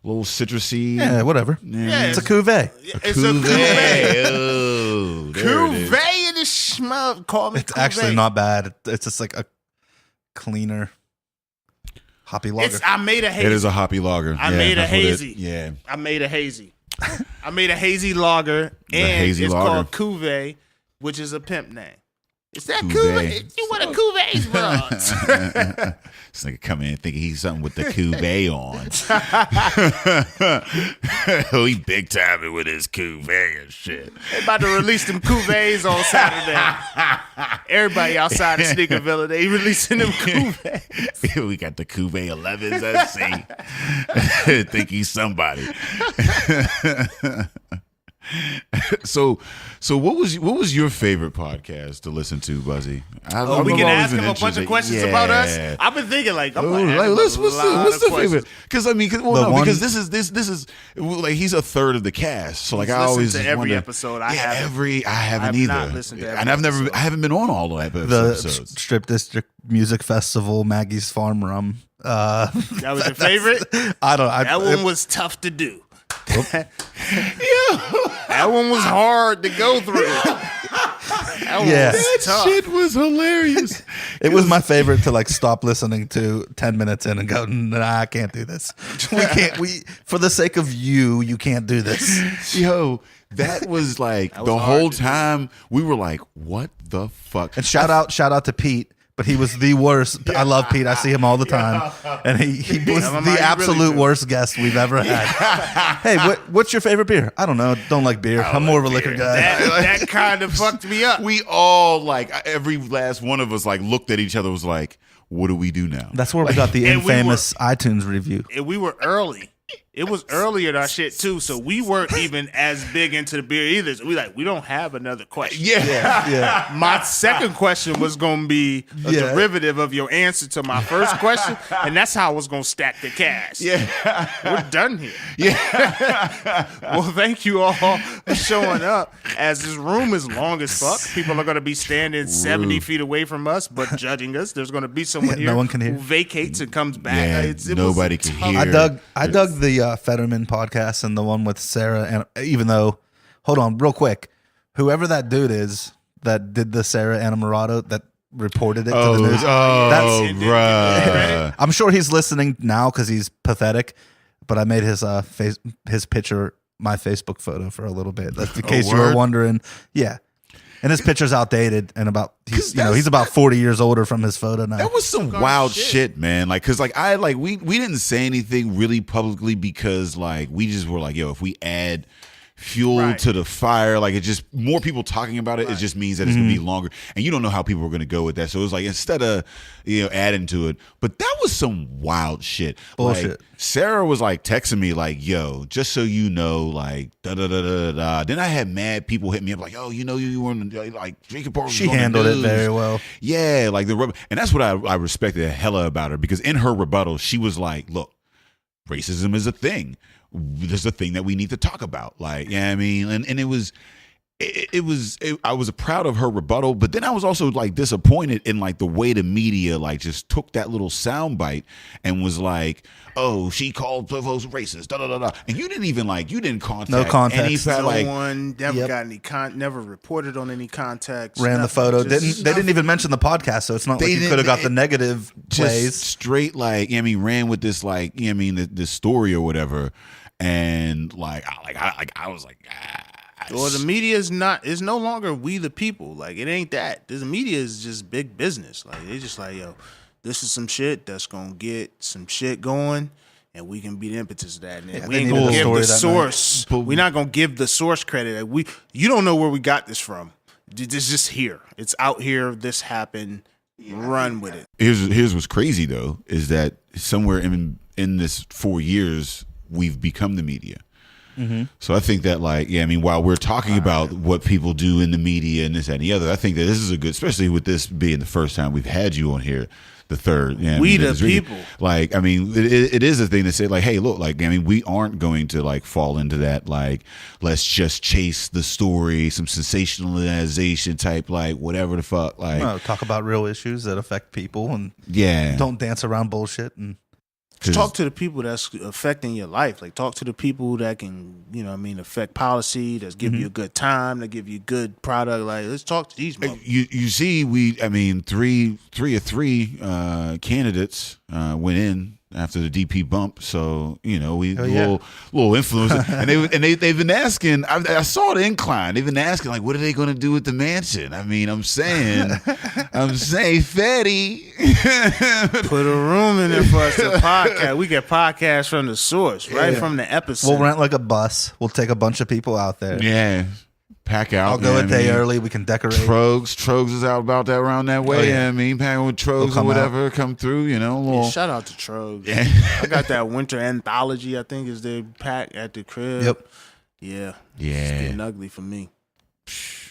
a little citrusy. Yeah, whatever. Yeah, It's a cuvee. It's a cuvee. Oh, there it is. Cuvee in the schmub. Call me It's cuvee. actually not bad. It's just like a cleaner hoppy lager. I made a hazy. It is a hoppy lager. I made a that's what it- hazy. Yeah. I made a hazy. I made a hazy lager, and hazy it's lager. called Cuvée, which is a pimp name. Is that Cuvée. Cuvée? You want a Cuvée, bro? This nigga come in thinking he's something with the cuvee on. Oh, he big timing with his cuvee and shit. They about to release them Cuvées on Saturday. Everybody outside of Sneakerville, they releasing them Cuvées. We got the cuvee 11s. Let's see. Think he's somebody. So what was your favorite podcast to listen to, Buzzy? Oh, we can ask him a bunch of questions about us. I've been thinking like, I'm like, what's the favorite? Because I mean, because this is like he's a third of the cast. So like I always to every wonder, episode. I haven't have either. not listened to every and episode. I haven't been on all the the episodes. Strip District Music Festival, Maggie's Farm Rum. That was your favorite? I don't. That one was tough to do. That one was hard to go through. That one Yeah. was tough. Shit was hilarious. It was my favorite to like stop listening to 10 minutes in and go, nah, I can't do this. For the sake of you can't do this. Yo, that was like was the hard whole to do. time we were like, what the fuck? And shout out to Pete but he was the worst. I love Pete. I see him all the time, and he was the absolute worst guest we've ever had. Hey, what's your favorite beer? I don't know. Don't like beer. I'm more of a liquor guy. That kind of fucked me up. We all like every last one of us like looked at each other, was like, what do we do now? That's where we got the infamous iTunes review. And we were early. It was earlier that shit too, so we weren't even as big into the beer either. So we don't have another question. Yeah. My second question was gonna be a derivative of your answer to my first question, and that's how I was gonna stack the cash. Yeah. We're done here. Yeah. Well, thank you all for showing up. As this room is long as fuck, people are gonna be standing 70 feet away from us, but judging us. There's gonna be someone here no one can hear. who vacates and comes back. Yeah, nobody can hear. I dug the Fetterman podcast and the one with Sarah, and even though, hold on real quick, whoever that dude is that did the Sarah Annamarato that reported it to the news, bruh. I'm sure he's listening now because he's pathetic, but I made his his picture my Facebook photo for a little bit, that's in case you were wondering. Yeah. And his picture's outdated, and he's about 40 years older from his photo now. That was some wild shit, man. Like, cause like we didn't say anything really publicly because like we just were like, yo, if we add fuel to the fire, like it just more people talking about it, it just means that it's gonna be longer, and you don't know how people are gonna go with that. So it was like instead of adding to it, but that was some wild shit. Bullshit. Like, Sarah was like texting me like, yo, just so you know, like da da da da da. Then I had mad people hit me up like, oh, you weren't like drinking part. She handled it very well. Yeah, like and that's what I respected hella about her, because in her rebuttal she was like, look, racism is a thing. There's a thing that we need to talk about. Like, yeah, I mean, and it was I was proud of her rebuttal, but then I was also like disappointed in like the way the media like just took that little soundbite and was like, oh, she called folks racist, da da da da, and you didn't contact no context. No one never got any never reported on any context. Ran the photo. They didn't even mention the podcast, so it's not like you could have got the negative plays. Straight like, I mean, ran with this like, I mean, this story or whatever, and like I was like. Well, the media is no longer we the people. Like, it ain't that. The media is just big business. Like, they just like, yo, this is some shit that's gonna get some shit going, and we can be the impetus of that. And we ain't gonna give the source. We're not gonna give the source credit. You don't know where we got this from. It's just here. It's out here. This happened. Run with it. Here's what's crazy though, is that somewhere in this 4 years we've become the media. Mm-hmm. So I think that, like, yeah, I mean, while we're talking about what people do in the media and this, that, and the other, I think that this is a good, especially with this being the first time we've had you on here, the third. Yeah, we the people. Like, I mean, it is a thing to say, like, hey, look, like, I mean, we aren't going to, like, fall into that, like, let's just chase the story, some sensationalization type, like, whatever the fuck. Like, no, talk about real issues that affect people and don't dance around bullshit and talk to the people that's affecting your life. Like, talk to the people that can, affect policy, that's give you a good time, that give you good product. Like, let's talk to these people. You see, three of three candidates went in after the DP bump, so little influence, and they've been asking. I saw the incline. They've been asking, like, what are they going to do with the mansion? I mean, I'm saying, Fetty, put a room in there for us to podcast. We get podcasts from the source, right from the epicenter. We'll rent like a bus. We'll take a bunch of people out there. Yeah. Pack out. I'll go a day early. We can decorate. Trogs is out about that around that way. Yeah. I mean, packing with Trogs or whatever, come through, shout out to Trogs. Yeah. I got that winter anthology, I think, is their pack at the crib. Yep. Yeah. It's getting ugly for me.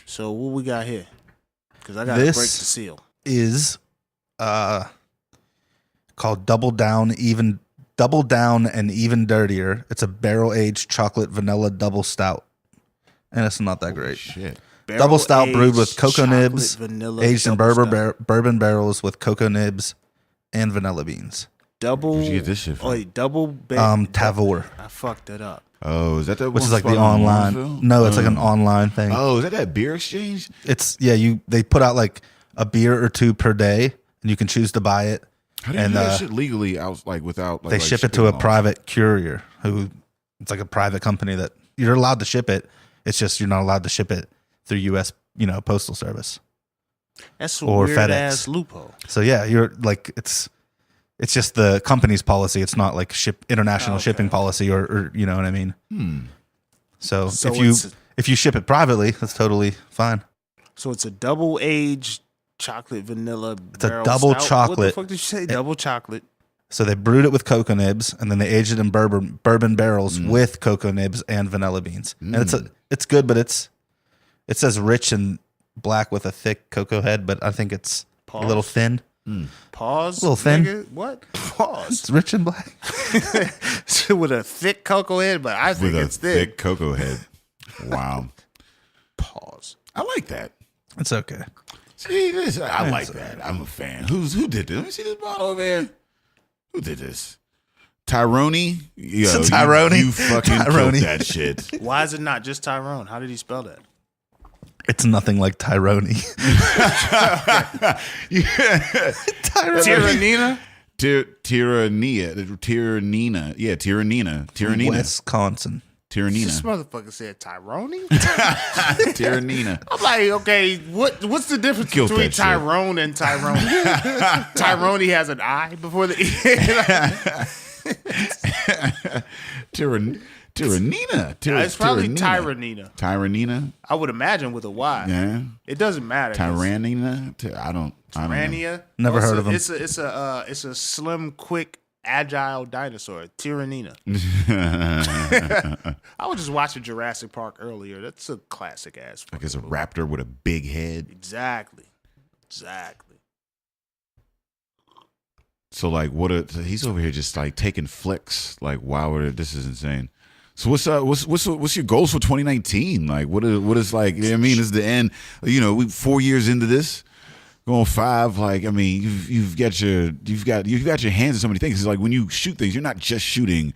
So what we got here? Because I got to break the seal. Is called Double Down and Even Dirtier. It's a barrel-aged chocolate vanilla double stout. And it's not that great. Shit. Double stout brewed with cocoa nibs, aged in bourbon barrels with cocoa nibs and vanilla beans. Where'd you get this shit from? Tavour. I fucked it up. Oh, is that the which is like the online? No, it's like an online thing. Oh, is that beer exchange? It's they put out like a beer or two per day, and you can choose to buy it. How do you do that shit legally? Without they ship it to a private courier it's like a private company that you're allowed to ship it. It's just you're not allowed to ship it through U.S. Postal Service. That's a or weird FedEx. ass loophole. So yeah, you're like it's just the company's policy. It's not like international shipping policy or you know what I mean. So if you ship it privately, that's totally fine. So it's a double aged chocolate vanilla. It's a double stout. chocolate. What the fuck did you say? Double chocolate. So they brewed it with cocoa nibs, and then they aged it in bourbon barrels with cocoa nibs and vanilla beans. And it's good, but it says rich and black with a thick cocoa head, but I think it's a little thin. Pause. A little thin. Nigga. What? Pause. It's rich and black. With a thick cocoa head, but I think With a it's thick. cocoa head. Wow. Pause. I like that. It's okay. See, I like that. I'm a fan. Who did this? Let me see this bottle over here. Who did this? Tyrone? Yo, Tyrone. You fucking Tyrone. killed that shit. Why is it not just Tyrone? How did he spell that? It's nothing like Tyrone. Tyrannina? Tyrannina. Yeah, Tyrannina. Wisconsin. This Tyrannina. motherfucker said Tyrone? Tyrannina. I'm like, okay, what's the difference Killed between that shit. Tyrone and Tyrone? Tyrone has an I before the E. Tyrannina. It's probably Tyrannina. Tyrannina. I would imagine with a Y. Yeah. It doesn't matter. Tyrannina. I don't know. Tyrania. Never heard of him. It's a slim, quick, agile dinosaur. Tyrannina. I was just watching Jurassic Park earlier. That's a classic ass. Like it's a raptor with a big head. Exactly. So like, he's over here just like taking flicks. Like, wow, this is insane. So what's your goals for 2019? Like, what is like? I mean, this is the end. You know, we 4 years into this, going 5. Like, I mean, you've got your hands in so many things. It's like when you shoot things, you're not just shooting,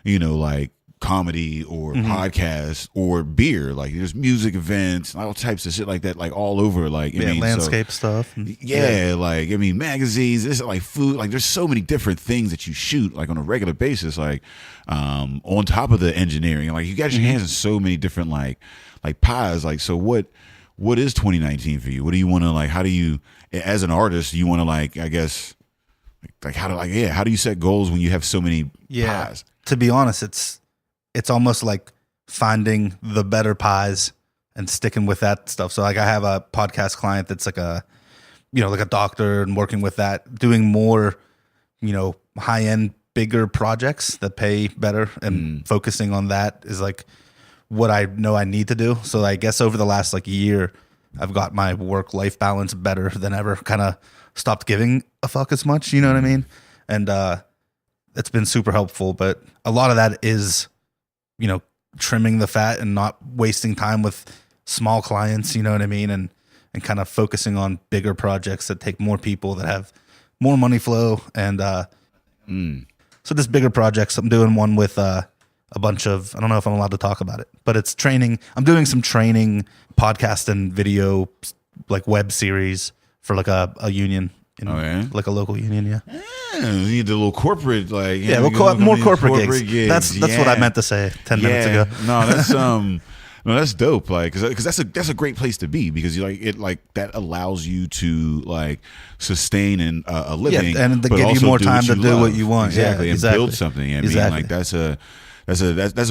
you know, like comedy or podcasts or beer. Like there's music events, all types of shit like that, like all over. Like I mean, landscape stuff. Like I mean, magazines. There's like food. Like there's so many different things that you shoot like on a regular basis. Like on top of the engineering, like you got your hands in so many different like pies. Like so, what is 2019 for you? What do you want to like? How do you, as an artist, you want to like? I guess like how do you set goals when you have so many pies? To be honest, it's almost like finding the better pies and sticking with that stuff. So like I have a podcast client that's like a doctor and working with that, doing more, you know, high end, bigger projects that pay better and focusing on that is like what I know I need to do. So I guess over the last like year, I've got my work-life balance better than ever, kind of stopped giving a fuck as much, you know what I mean? And it's been super helpful, but a lot of that is, you know, trimming the fat and not wasting time with small clients, you know what I mean? And kind of focusing on bigger projects that take more people, that have more money flow. And so this bigger projects, I'm doing one with a bunch of, I don't know if I'm allowed to talk about it, but it's training. I'm doing some training podcast and video, like web series for like a union. Like a local union, yeah. You need a little corporate, like more corporate gigs. That's what I meant to say 10 minutes ago. That's dope. Like, because that's a great place to be, because you like it, like that allows you to like sustain a living, and to but give you also more time to do love. what you want, exactly, and exactly. build something. I mean, like that's a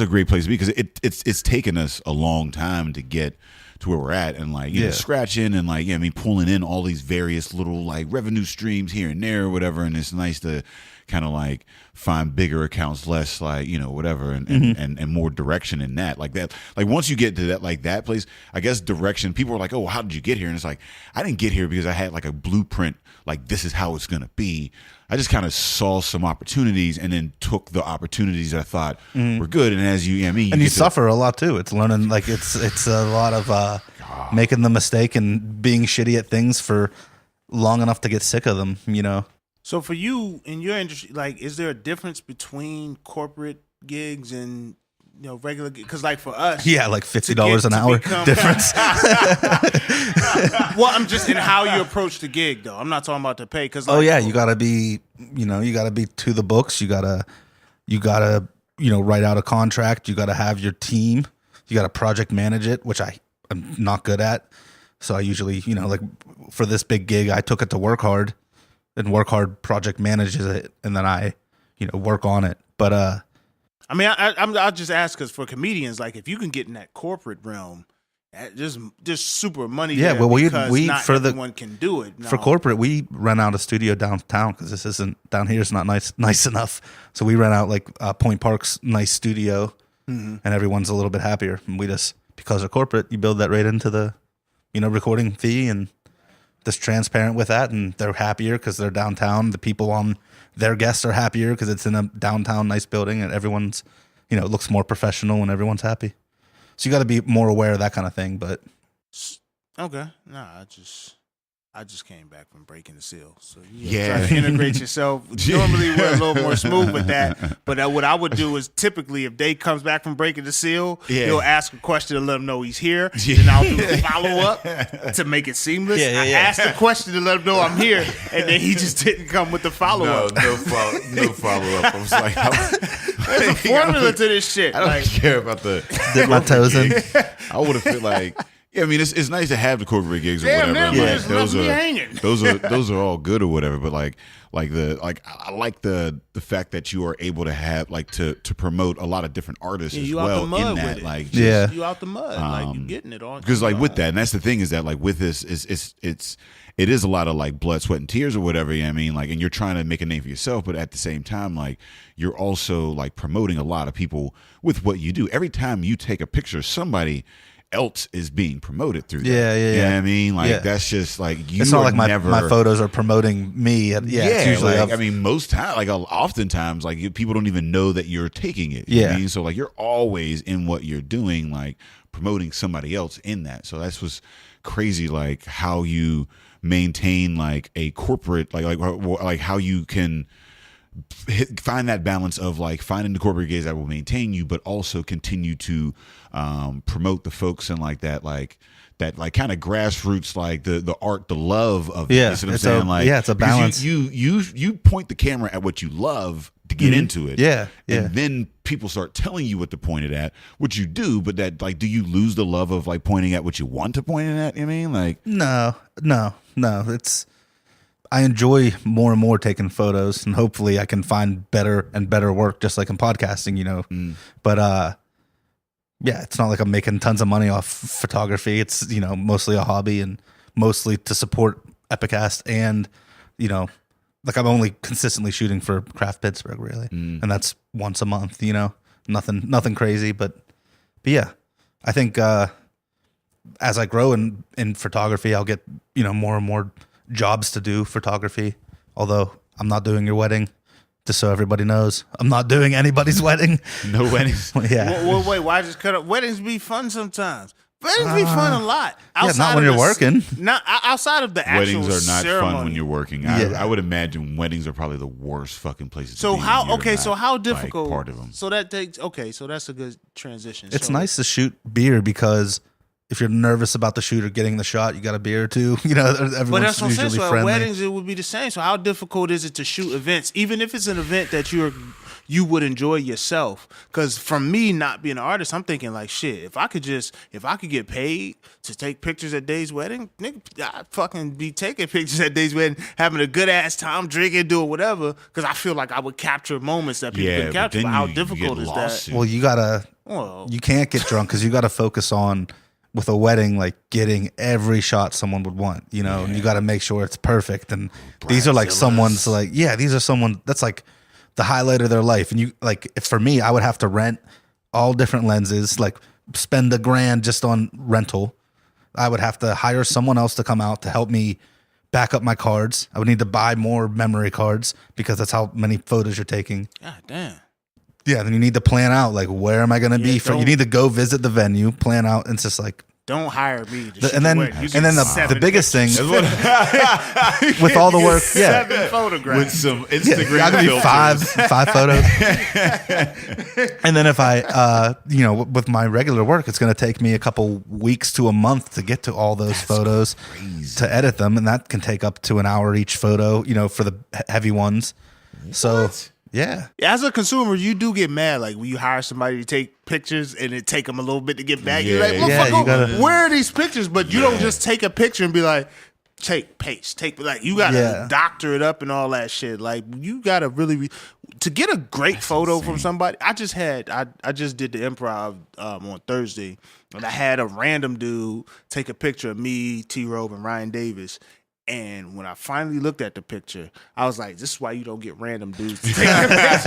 great place to be, because it's taken us a long time to get to where we're at, and like you know, scratching and like pulling in all these various little like revenue streams here and there or whatever, and it's nice to kind of like find bigger accounts, less like whatever, and more direction in that, like that. Like once you get to that, like that place, I guess direction. People are like, oh, how did you get here? And it's like, I didn't get here because I had like a blueprint, like this is how it's gonna be. I just kind of saw some opportunities and then took the opportunities that I thought were good. And as you suffer a lot too. It's learning, like it's a lot of making the mistake and being shitty at things for long enough to get sick of them, you know? So for you in your industry, like, is there a difference between corporate gigs and regular? Because like for us, like $50 an hour difference. Well, I'm just in how you approach the gig, though. I'm not talking about the pay. Because you gotta be, you gotta be to the books. You gotta, write out a contract. You gotta have your team. You gotta project manage it, which I'm not good at. So I usually, like for this big gig, I took it to Work Hard, and Work Hard project manages it, and then I, work on it. But I mean, I'll just ask because for comedians, like if you can get in that corporate realm, just super money. Yeah, there well, we not for everyone can do it. No. For corporate, we rent out a studio downtown because this isn't down here. It's not nice enough. So we rent out like Point Park's nice studio, and everyone's a little bit happier. And we just, because of corporate, you build that right into the, recording fee, and just transparent with that, and they're happier because they're downtown. The people on their guests are happier because it's in a downtown nice building, and everyone's, it looks more professional and everyone's happy. So you got to be more aware of that kind of thing. But okay, I just came back from breaking the seal, so Yeah. try to integrate yourself. Normally we're a little more smooth with that, but what I would do is typically if Dave comes back from breaking the seal, he'll ask a question to let him know he's here, and I'll do a follow up to make it seamless. I asked the question to let him know I'm here, and then he just didn't come with the follow up. No follow up. I was like, There's a formula to this shit. I don't care about the dip my toes in. I would have felt like, yeah, I mean, it's nice to have the corporate gigs or Damn, whatever. man, Like, just left me hanging. those are all good or whatever. But I like the fact that you are able to have to promote a lot of different artists as you out well the mud in with that. it. Like, Yeah. You out the mud, like you getting it all. because with that, and that's the thing is that with this it is a lot of blood, sweat, and tears or whatever. You know what I mean, and you're trying to make a name for yourself, but at the same time, you're also promoting a lot of people with what you do. Every time you take a picture, somebody else is being promoted through that. Yeah. You know what I mean? That's just you It's not are like never, my photos are promoting me. It's usually I mean, most time, oftentimes, people don't even know that you're taking it. You know what I mean? So you're always in what you're doing, promoting somebody else in that. So that's what's crazy, how you maintain a corporate, how you can find that balance of finding the corporate gigs that will maintain you, but also continue to promote the folks and that kind of grassroots, the art, the love of it. Yeah, You see what I'm saying? it's a balance. You point the camera at what you love to get into it. Yeah. And then people start telling you what to point it at, which you do, but do you lose the love of pointing at what you want to point it at? You know what I mean? No. I enjoy more and more taking photos, and hopefully I can find better and better work, just like in podcasting, But it's not like I'm making tons of money off photography. It's mostly a hobby and mostly to support Epicast, and I'm only consistently shooting for Craft Pittsburgh, really, and that's once a month. Nothing crazy, but yeah, I think as I grow in photography, I'll get more and more jobs to do photography. Although I'm not doing your wedding, just so everybody knows, I'm not doing anybody's wedding. No weddings. Yeah. Well, wait, why just cut up? Weddings be fun sometimes. Weddings be fun a lot. Not when you're working. Not outside of the actual Weddings are not ceremony. fun when you're working. Yeah. I would imagine weddings are probably the worst fucking places. So to be how? when you're Okay, so not, how difficult? part of them. So that takes. Okay, so that's a good transition. It's So- nice to shoot beer because if you're nervous about the shoot or getting the shot, you got a beer or two. Everyone's But that's what I'm saying. usually So at friendly. weddings, it would be the same. So how difficult is it to shoot events, even if it's an event that you would enjoy yourself? Because from me not being an artist, I'm thinking shit. If I could get paid to take pictures at Dave's wedding, nigga, I'd fucking be taking pictures at Dave's wedding, having a good ass time, drinking, doing whatever. Because I feel like I would capture moments that people can capture. But how difficult is that? Well, you can't get drunk because you got to focus on, with a wedding, getting every shot someone would want, and you got to make sure it's perfect. And these are someone's these are someone that's the highlight of their life. And if for me, I would have to rent all different lenses, spend $1,000 just on rental. I would have to hire someone else to come out to help me back up my cards. I would need to buy more memory cards because that's how many photos you're taking. God damn. Yeah, then you need to plan out where am I going to be? You need to go visit the venue, plan out, and it's just Don't hire me. To shoot and then your wedding. You and then get the biggest thing pictures. with all the work, Seven photographs. With some yeah, Instagram I could be filters. five photos. And then if I with my regular work, it's going to take me a couple weeks to a month to get to all those photos, to edit them, and that can take up to an hour each photo, for the heavy ones. So Yeah. As a consumer, you do get mad. Like when you hire somebody to take pictures and it take them a little bit to get back. You're like, Yeah, motherfucker, you gotta- where are these pictures? But you don't just take a picture and be like, take, paste, take. Like you gotta doctor it up and all that shit. Like you gotta really to get a great photo from somebody. I just did the improv on Thursday, and I had a random dude take a picture of me, T-Robe, and Ryan Davis. And when I finally looked at the picture, I was like, this is why you don't get random dudes to take pictures.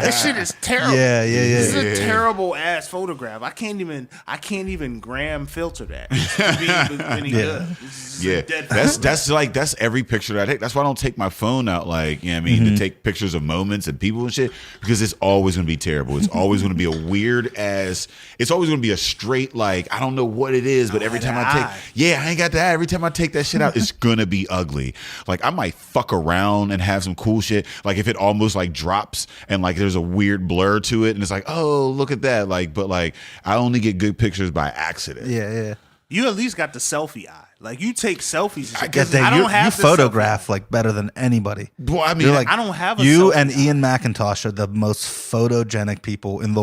This shit is terrible. Yeah. This is a terrible ass photograph. I can't even gram filter that to be any good. This is a dead photo. That's every picture that I take. That's why I don't take my phone out, like, you know what I mean, to take pictures of moments and people and shit, because it's always gonna be terrible. It's always gonna be a weird ass, it's always gonna be a straight, like, I don't know what it is, but every time I ain't got that. Every time I take that shit out, it's gonna be ugly. Like I might fuck around and have some cool shit. Like if it almost like drops and like there's a weird blur to it and it's like, oh, look at that. Like, but like I only get good pictures by accident. Yeah. You at least got the selfie eye. Like you take selfies. I get that. You photograph like better than anybody. Well, I mean, I don't have a you selfie and eye. Ian McIntosh are the most photogenic people in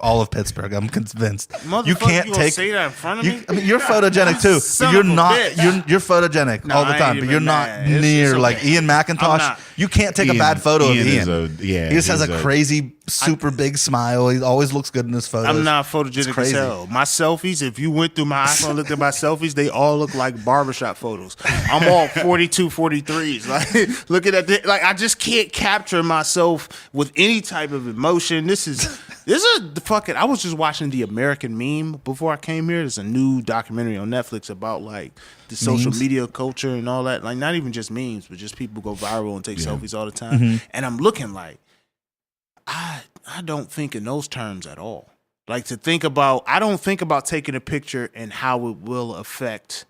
all of Pittsburgh. I'm convinced. You can't say that in front of me. I mean, you're photogenic too, but you're not. You're photogenic all the time, but you're not near like Ian McIntosh. You can't take a bad photo of Ian. He just has a crazy, super big smile. He always looks good in his photos. I'm not photogenic as hell. My selfies, if you went through my iPhone and looked at my selfies, they all look like barbershop photos. I'm all 42, 43s. Like looking at the, like I just can't capture myself with any type of emotion. This is fucking. I was just watching the American Meme before I came here. There's a new documentary on Netflix about like the social media culture and all that. Like not even just memes, but just people go viral and take selfies all the time. And I'm looking like I don't think in those terms at all. Like I don't think about taking a picture and how it will affect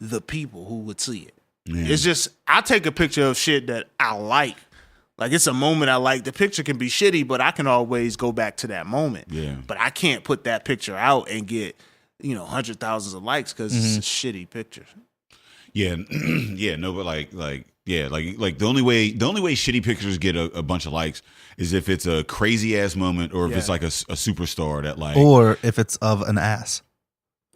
the people who would see it. It's just I take a picture of shit that I like. Like it's a moment I like. The picture can be shitty, but I can always go back to that moment. Yeah. But I can't put that picture out and get, hundreds of thousands of likes because it's a shitty picture. Yeah, no, but like the only way shitty pictures get a bunch of likes is if it's a crazy ass moment or if it's like a superstar that like, or if it's of an ass.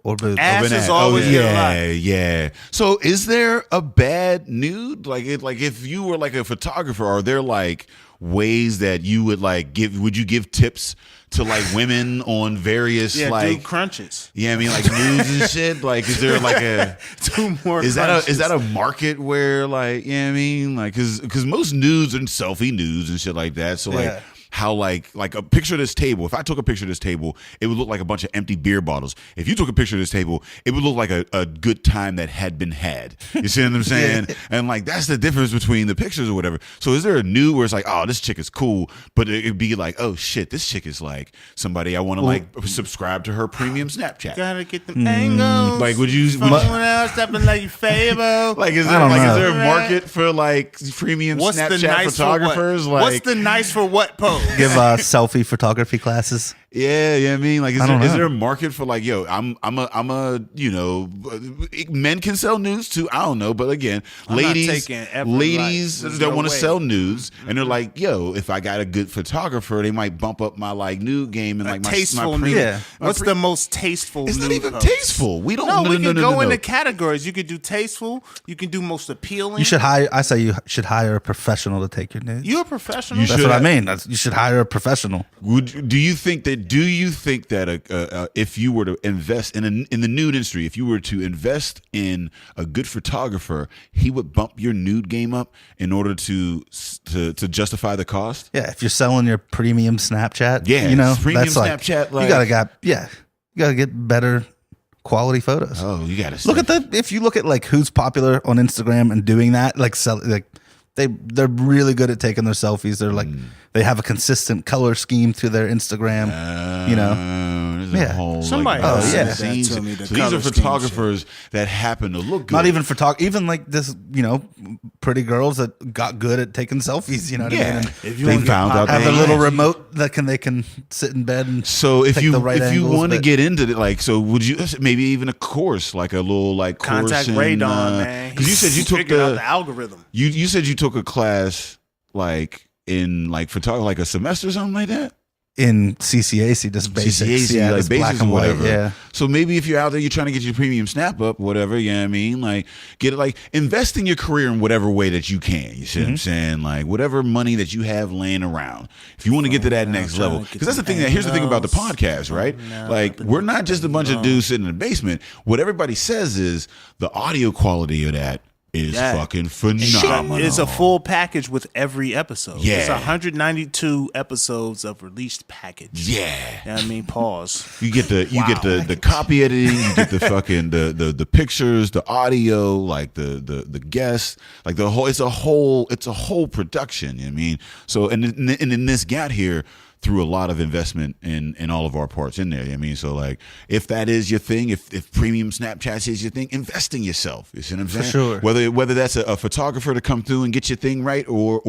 Or boobs. Ass is always yeah. So is there a bad nude? Like if you were like a photographer, are there like ways that you would like would you give tips to like women on various like do crunches? Yeah, I mean like nudes and shit. Like is there like a two more is that a market where like, I mean, like because most nudes and selfie nudes and shit like that. So like how like a picture of this table, if I took a picture of this table, it would look like a bunch of empty beer bottles. If you took a picture of this table, it would look like a good time that had been had. You see what I'm saying? And like that's the difference between the pictures or whatever. So is there a nude where it's like, oh, this chick is cool, but it'd be like, oh shit, this chick is like somebody I want to like subscribe to her premium Snapchat. Gotta get them angles. Like would you someone else stepping like Fable? Like is there a market for like premium Snapchat photographers? What's the nice for what pose? Give selfie photography classes. Yeah, I mean, like, is there a market for like, yo, I'm a, men can sell nudes too. I don't know, but again, ladies that want to sell nudes, and they're like, yo, if I got a good photographer, they might bump up my like nude game and like tasteful my nude. Yeah. What's the most tasteful? It's nude not even post? tasteful. We don't. No, we can go into categories. You could do tasteful. You can do most appealing. You should hire. I say you should hire a professional to take your nudes. You're a professional. That's what I mean. You should hire a professional. Do you think that if you were to invest in the nude industry, if you were to invest in a good photographer, he would bump your nude game up in order to justify the cost? Yeah, if you're selling your premium Snapchat, premium that's like, Snapchat. You gotta get better quality photos. Oh, you gotta look at if you look at like who's popular on Instagram and doing that, like they're really good at taking their selfies. They're like they have a consistent color scheme to their Instagram. Somebody. So these are photographers that happen to look good. Not even even like this, pretty girls that got good at taking selfies. You know what I mean? And they found out have a little remote that they can sit in bed and so if you want to but get into it, like, so would you maybe even a course, like a little like contact course radon, man? Because you said you took the algorithm. You said you took a class like in like photography, like a semester or something like that? In CCAC, just basics. CCAC, Yeah, like just basics black and or white. whatever. Yeah. So maybe if you're out there, you're trying to get your premium snap up, whatever, you know what I mean? Like, get it, like, invest in your career in whatever way that you can. You see what I'm saying? Like, whatever money that you have laying around. If you want to get to that next level. Because that's the thing, here's the thing about the podcast, right? Like, we're not just a bunch of dudes sitting in the basement. What everybody says is the audio quality of that is fucking phenomenal. It's a full package with every episode. Yeah. It's 192 episodes of released package. Yeah. You know what I mean? Pause. You get the copy editing, you get the fucking the pictures, the audio, like the guests, like the whole. It's a whole production. You know what I mean? So and in this got here through a lot of investment in all of our parts in there. You know what I mean? So like if that is your thing, if premium Snapchat is your thing, invest in yourself. You see what I'm saying? For sure. Whether that's a photographer to come through and get your thing right, or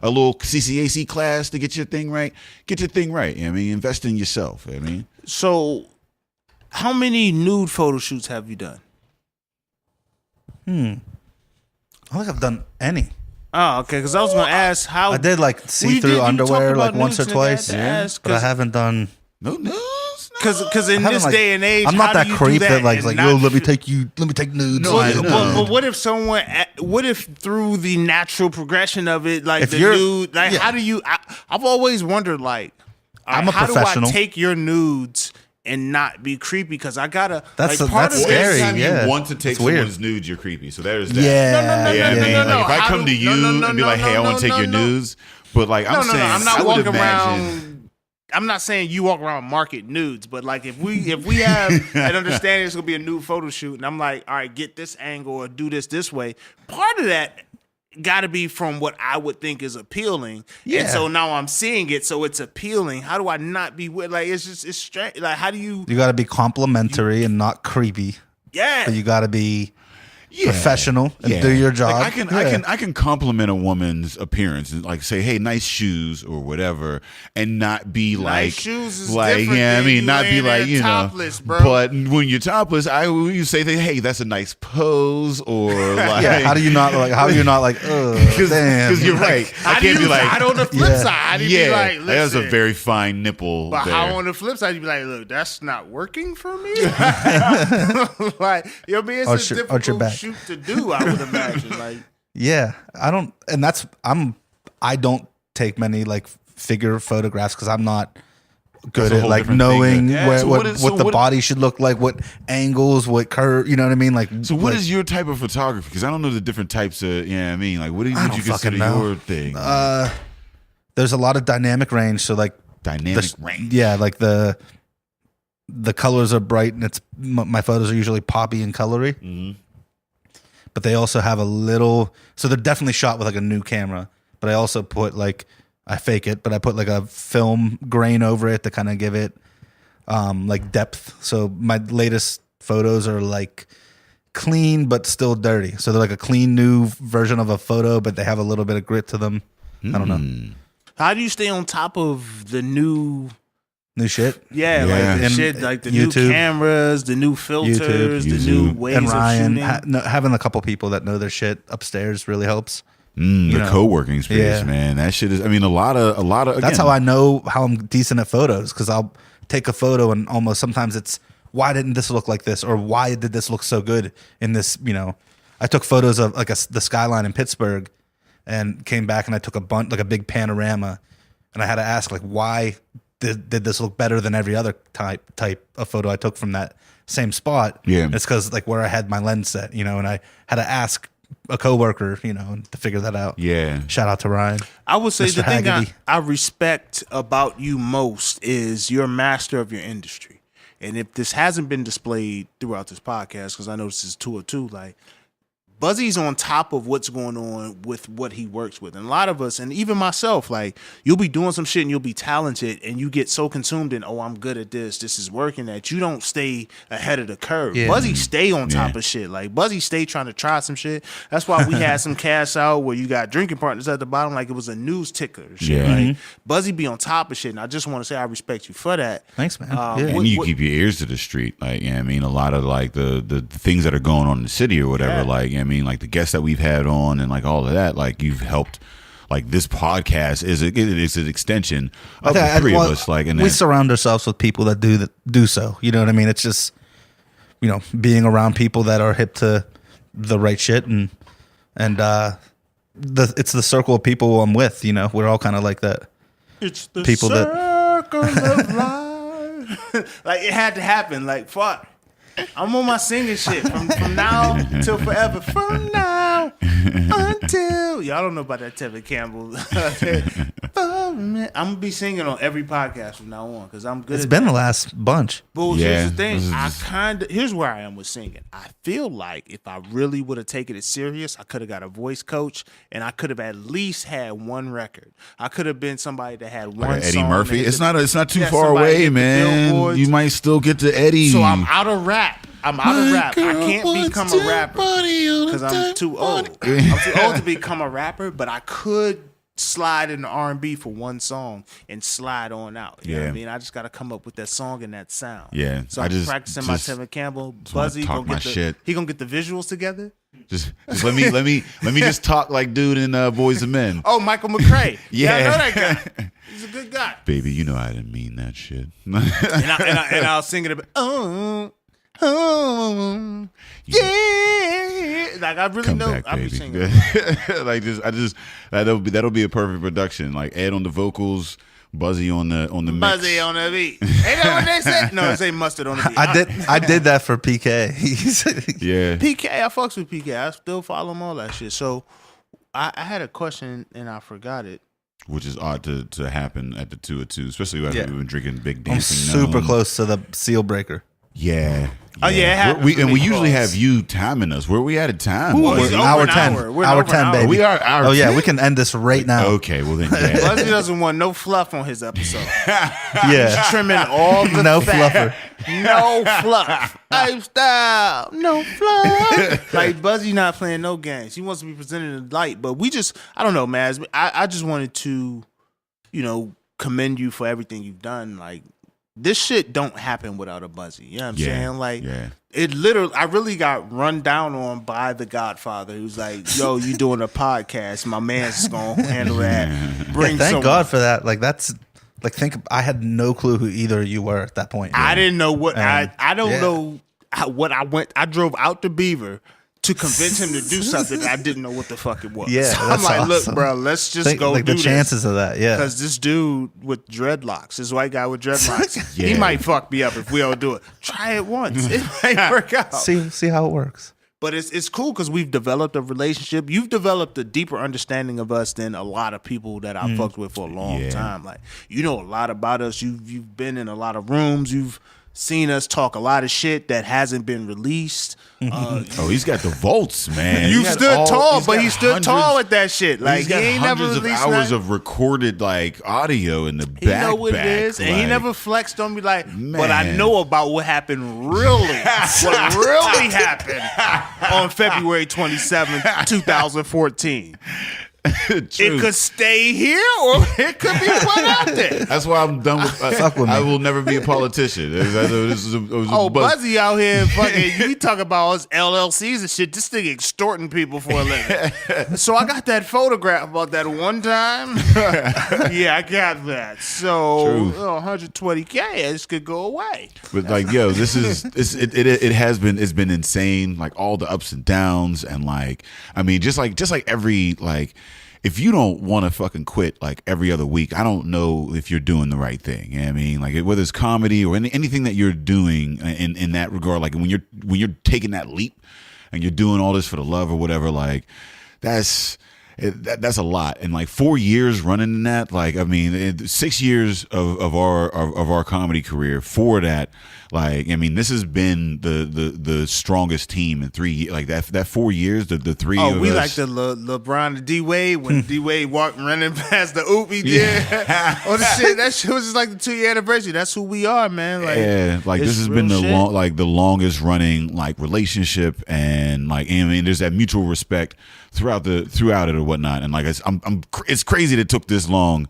a little CCAC class to get your thing right, get your thing right. You know what I mean? Invest in yourself. You know what I mean? So, how many nude photo shoots have you done? I don't think I've done any. Oh, okay. Because I was gonna ask how I did like see-through underwear like once or twice, but I haven't done. No news. Because in this like, day and age, I'm not how that do you creep do that like and yo, not let me take nudes. No, I know. But what if what if through the natural progression of it, like If the you're- nude, like yeah. how do you? I've always wondered, like, I'm a how professional. do I take your nudes and not be creepy? Because I gotta. That's like, a- part that's of scary. this- Anytime yeah. you want to take It's weird. someone's nudes, you're creepy. So there's that. Yeah, No, no, no, Yeah, no, I mean, no, no. like if I How come do- to you and be like, "Hey, I want to take your nudes," but like I'm saying, I'm not I would walking imagine. around. I'm not saying you walk around market nudes, but like if we have an understanding it's gonna be a nude photo shoot, and I'm like, all right, get this angle or do this way. Part of that got to be from what I would think is appealing, Yeah. and so now I'm seeing it, so it's appealing. How do I not be with? Like it's strange. Like how do you? You got to be complimentary and not creepy, Yeah, but you got to be Yeah. professional and Yeah. do your job. Like I can compliment a woman's appearance and like say, "Hey, nice shoes" or whatever, and not be like shoes is like different yeah, I than mean, you not be laying there like you know. topless, bro. But when you're topless, you say, "Hey, that's a nice pose," or like, Yeah, how do you not like? Damn? Because you're right. I How do can't you be like, decide on the flip Yeah. side? How do you yeah, be like, that's a listen, very fine nipple. But there. how on the flip side, you be like, look, that's not working for me. Like, you know what I mean? It's Arch a your difficult back. shoot to do, I would imagine. Like, Yeah, I don't, and I don't take many like figure photographs because I'm not good That's a at whole like different thing. knowing Yeah. where, So what what is- what so the what- body should look like, what angles, what curve. You know what I mean? Like, So what like, is your type of photography? Because I don't know the different types of, you know what I mean? Like, what would I you don't consider fucking know. your thing? There's a lot of dynamic range, so like Dynamic the- range. Yeah, like the colors are bright, and my photos are usually poppy and colory. Mm-hmm. But they also have a little, so they're definitely shot with like a new camera. But I also put like, I fake it, but I put like a film grain over it to kind of give it like depth. So my latest photos are like clean but still dirty. So they're like a clean new version of a photo, but they have a little bit of grit to them. I don't know. how do you stay on top of the new? New shit. Yeah, Yeah. like the And shit, like the new YouTube. cameras, the new filters, the new YouTube. ways And of Ryan, shooting. having a couple people that know their shit upstairs really helps. The know. co-working space, Yeah. man. That shit is, I mean, a lot of, again, That's how I know how I'm decent at photos, because I'll take a photo and almost sometimes it's, why didn't this look like this, or why did this look so good in this? You know, I took photos of like the skyline in Pittsburgh, and came back and I took a big panorama, and I had to ask like, why did this look better than every other type of photo I took from that same spot? Yeah. It's because like where I had my lens set, you know, and I had to ask a coworker, you know, to figure that out. Yeah. Shout out to Ryan. I would say Mr. the thing Haggerty. I respect about you most is you're a master of your industry. And if this hasn't been displayed throughout this podcast, because I know this is 202, like Buzzy's on top of what's going on with what he works with. And a lot of us, and even myself, like you'll be doing some shit and you'll be talented and you get so consumed in, oh, I'm good at this is working, that you don't stay ahead of the curve. Yeah. Buzzy stay on top Yeah. of shit. Like Buzzy stay trying to try some shit. That's why we had some cash out where you got drinking partners at the bottom, like it was a news ticker. and Shit. Yeah. Like Buzzy be on top of shit. And I just want to say I respect you for that. Thanks, man. Yeah. Yeah. And you keep your ears to the street, like, you know what I mean, a lot of like the things that are going on in the city or whatever, Yeah. like, you know what I mean, like the guests that we've had on and like all of that, like you've helped like this podcast is an extension of the three of us. Like, and we surround ourselves with people that do so. You know what I mean? It's just, you know, being around people that are hip to the right shit, and it's the circle of people I'm with. You know, we're all kind of like that. It's the people circle of life. Like, it had to happen. Like, fuck. I'm on my singing shit from now till forever. From now until y'all don't know about that Tevin Campbell. I'm gonna be singing on every podcast from now on because I'm good. It's been the last bunch. But here's the thing. Here's where I am with singing. I feel like if I really would have taken it serious, I could have got a voice coach and I could have at least had one record. I could have been somebody that had one Eddie song. Murphy. It's not too far away, man. You might still get to Eddie. So I'm out of rap. I can't become a rapper because I'm too old. I'm too old to become a rapper, but I could slide into R&B for one song and slide on out. You know what I mean? I just got to come up with that song and that sound. Yeah. So I'm practicing my Tevin Campbell. Buzzy talk my shit. He gonna get the visuals together. Just let me just talk like dude in Boys and Men. Oh, Michael McRae. Yeah. I know that guy. He's a good guy. Baby, you know I didn't mean that shit. and I'll sing it a bit. Yeah, like I really know. Back, I'll be baby. singing. Like that'll be a perfect production. Like Ed on the vocals, Buzzy on the mix. Buzzy on the beat. Ain't that what they said? No, they say mustard on the beat. I did that for PK. Yeah, PK. I fucks with PK. I still follow him, all that shit. So I had a question and I forgot it. Which is odd to happen at the 2 of 2, especially after we've been drinking big I'm dancing. super close to the seal breaker. Yeah. Oh yeah, it happens. We usually have you timing us. Where we at a time? Ooh, it's over hour an 10. hour. We're Hour over an 10, hour. baby. We are hour Oh yeah, 10? we can end this right now. Okay, well then, yeah. Buzzy doesn't want no fluff on his episode. Yeah. He's trimming all the No fat. fluffer. No fluff. Lifestyle. No fluff. Like Buzzy not playing no games. He wants to be presented in the light. But I don't know, Maz. I just wanted to, commend you for everything you've done. Like, this shit don't happen without a Buzzy. You know what I'm saying? Like, it literally, I really got run down on by the Godfather. He was like, yo, you doing a podcast. My man's going to handle that. Thank God for that. Like, that's, like, I had no clue who either of you were at that point. I didn't know what, I don't yeah. know what I drove out to Beaver to convince him to do something that I didn't know what the fuck it was. Yeah, so I'm that's like, awesome. look, bro, let's just go like do the chances of that, yeah. Because this dude with dreadlocks, this white guy with dreadlocks, he might fuck me up if we don't do it. Try it once. It might work out. See how it works. But it's cool because we've developed a relationship. You've developed a deeper understanding of us than a lot of people that I've fucked with for a long time. Like, you know a lot about us. You've been in a lot of rooms. You've seen us talk a lot of shit that hasn't been released. He's got the vaults, man. You stood tall, but he stood tall with that shit. Like, he ain't never hundreds of released hours nothing. of recorded like audio in the back. He know what it is, and he never flexed on me like, but I know about what happened really. What really happened on February 27th, 2014. It could stay here or it could be put out there. That's why I'm done with. I will never be a politician. Buzzy out here fucking. We talk about us LLCs and shit. This thing extorting people for a living. So I got that photograph about that one time. Yeah, I got that. So 120K, this could go away. But like, yo, it's been insane. Like all the ups and downs, and like, I mean, just like every like. If you don't want to fucking quit like every other week, I don't know if you're doing the right thing. You know what I mean, like whether it's comedy or anything that you're doing in that regard, like when you're taking that leap and you're doing all this for the love or whatever, like that's a lot. And like 4 years running in that, like, I mean, 6 years of our comedy career for that. Like, I mean, this has been the strongest team in 3 years. Like that 4 years, the three of us. We like the LeBron to D Wade when D Wade walked running past the oop he did. The shit, that shit was just like the 2-year anniversary. That's who we are, man. Like, like this has been the longest running like relationship, and like, I mean, there's that mutual respect throughout it or whatnot. And like, it's crazy that it took this long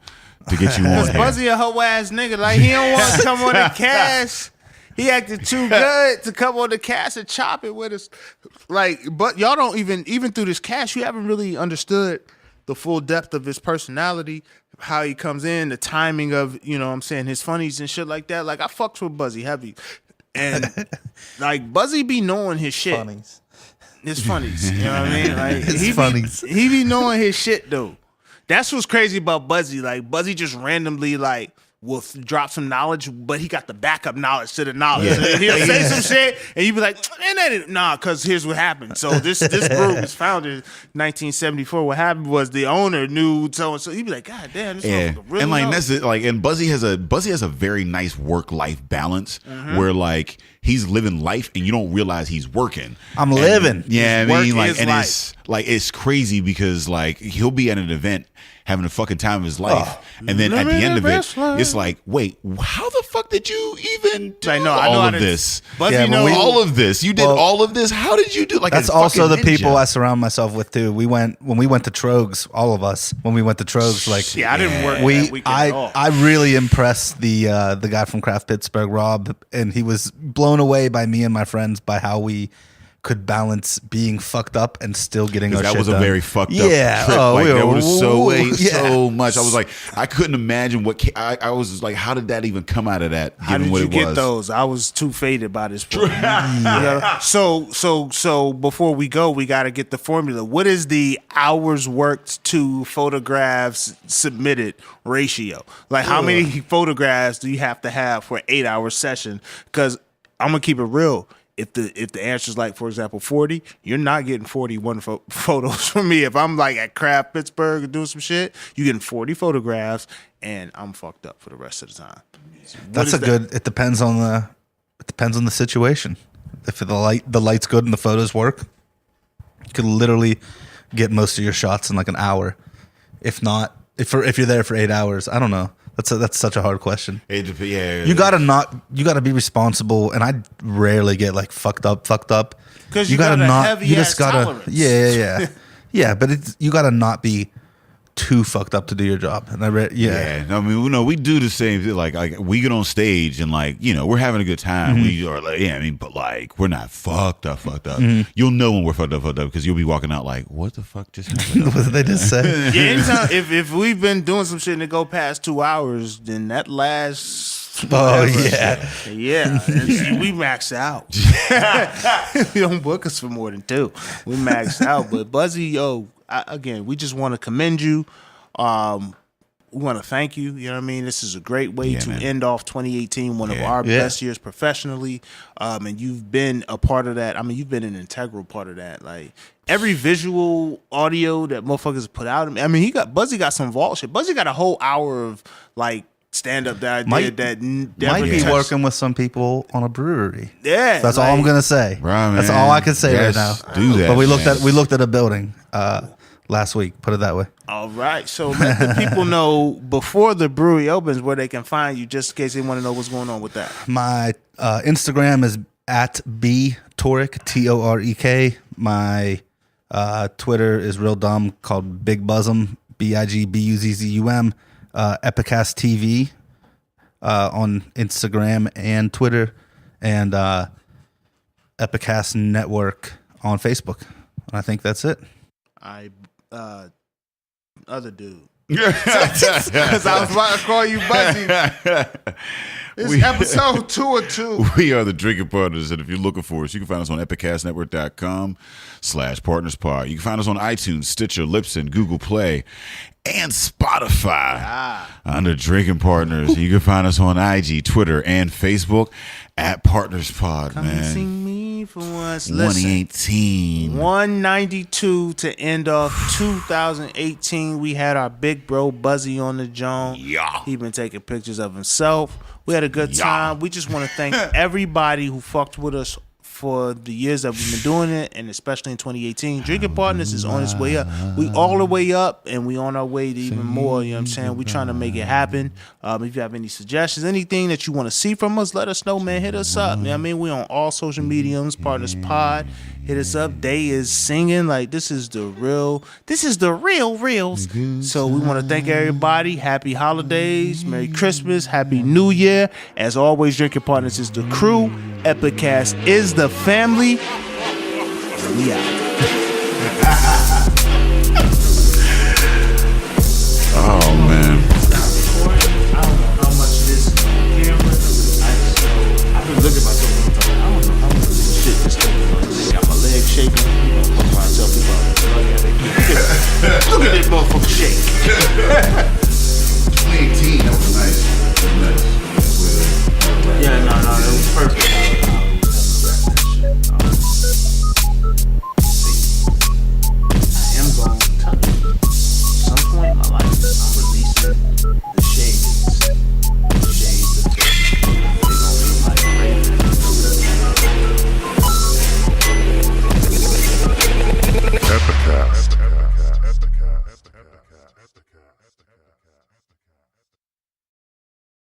to get you on. Buzzy a hoe ass nigga. Like, he don't want to come on the cash. He acted too good to come on the cast and chop it with us. Like, but y'all don't even through this cast, you haven't really understood the full depth of his personality, how he comes in, the timing of, you know what I'm saying, his funnies and shit like that. Like, I fucks with Buzzy heavy. And, like, Buzzy be knowing his shit. Funnies. His funnies. You know what I mean? Like, His funnies. He be knowing his shit, though. That's what's crazy about Buzzy. Like, Buzzy just randomly, like, will drop some knowledge, but he got the backup knowledge to the knowledge. Yeah. And he'll say some shit, and you be like, man, that ain't, nah, because here's what happened. So this group was founded in 1974. What happened was the owner knew so-and-so. He'd be like, God damn, this motherfucker really and like knows. that's it. Like, and Buzzy has a very nice work-life balance where like he's living life and you don't realize he's working. I'm living. Yeah, His I mean, work like, is and life. it's like it's crazy because like he'll be at an event having the fucking time of his life, and then at the Living end of the it, best life. it's like, wait, how the fuck did you even do Like, no, I know all how of to- this? Buzzy Yeah, knows. when All of this, you did Well, all of this. How did you do? Like, That's a also the fucking people ninja. I surround myself with too. When we went to Trogs, all of us, when we went to Trogs, like Yeah, I didn't work that we, weekend at all. I really impressed the guy from Craft Pittsburgh, Rob, and he was blown away by me and my friends by how we could balance being fucked up and still getting our That shit was a done. very fucked up Yeah. trip. Oh, like, we that were- was so yeah. much. I was like, I couldn't imagine what I was just like, how did that even come out of that? How Given did what you it get was. those? I was too faded by this point. So before we go, we got to get the formula. What is the hours worked to photographs submitted ratio? Like, how many photographs do you have to have for an 8-hour session? Because I'm gonna keep it real. If the answer is like, for example, 40, you're not getting 41 photos from me. If I'm like at Craft Pittsburgh doing some shit, you're getting 40 photographs, and I'm fucked up for the rest of the time. That's good. It depends on the situation. If the light's good and the photos work, you could literally get most of your shots in like an hour. If not, if you're there for 8 hours, I don't know. That's such a hard question. Yeah, You gotta be responsible, and I rarely get like fucked up. 'Cause you got a heavy-ass gotta, tolerance. yeah. But you gotta not be too fucked up to do your job. And Yeah, I mean, we do the same thing. Like we get on stage and like, we're having a good time. Mm-hmm. We are like, but like we're not fucked up. Mm-hmm. You'll know when we're fucked up because you'll be walking out like, what the fuck just happened? what did they just say? Yeah, anytime, if we've been doing some shit and it go past 2 hours, then that lasts. Oh forever. yeah. Yeah, and see, we max out. You don't book us for more than 2. We max out. But Buzzy, again, we just want to commend you. We want to thank you. You know what I mean? This is a great way to man. end off 2018, one of Yeah. our Yeah. best years professionally. And you've been a part of that. I mean, you've been an integral part of that. Like every visual audio that motherfuckers put out. I mean, Buzzy got some vault shit. Buzzy got a whole hour of like stand up that I did that never Might be touched- working with some people on a brewery. Yeah, That's all I'm gonna say. Right, That's man. all I can say Yes, right now. do that, But we man. looked at a building last week. Put it that way. All right, so let the people know before the brewery opens where they can find you, just in case they want to know what's going on with that. My Instagram is at btorek Torek. My Twitter is real dumb, called Big Buzzum, BIGBUZZUM. Epicast TV on Instagram and Twitter, and Epicast Network on Facebook. And I think that's it. Other dude. Because I was about to call you Buzzy. It's episode 2 of 2. We are the Drinking Partners, and if you're looking for us, you can find us on epicastnetwork.com/partnerspod. You can find us on iTunes, Stitcher, Libsyn, Google Play, and Spotify under Drinking Partners. You can find us on IG, Twitter, and Facebook at PartnersPod, Come and see man. me for once. Listen, 2018. 192 to end off 2018. We had our big bro Buzzy on the joint. Yeah. He been taking pictures of himself. We had a good Yeah. time. We just want to thank everybody who fucked with us for the years that we've been doing it, and especially in 2018. Drinking Partners is on its way up. We all the way up, and we on our way to even more. You know what I'm saying? We trying to make it happen. If you have any suggestions, anything that you want to see from us, let us know, man. Hit us up. You know what I mean? We on all social mediums, Partners Pod. Hit us up. Day is singing. Like, this is the real reals. So we want to thank everybody. Happy holidays. Merry Christmas. Happy New Year. As always, Drinking Partners is the crew. Epicast is the family. We out. Oh man.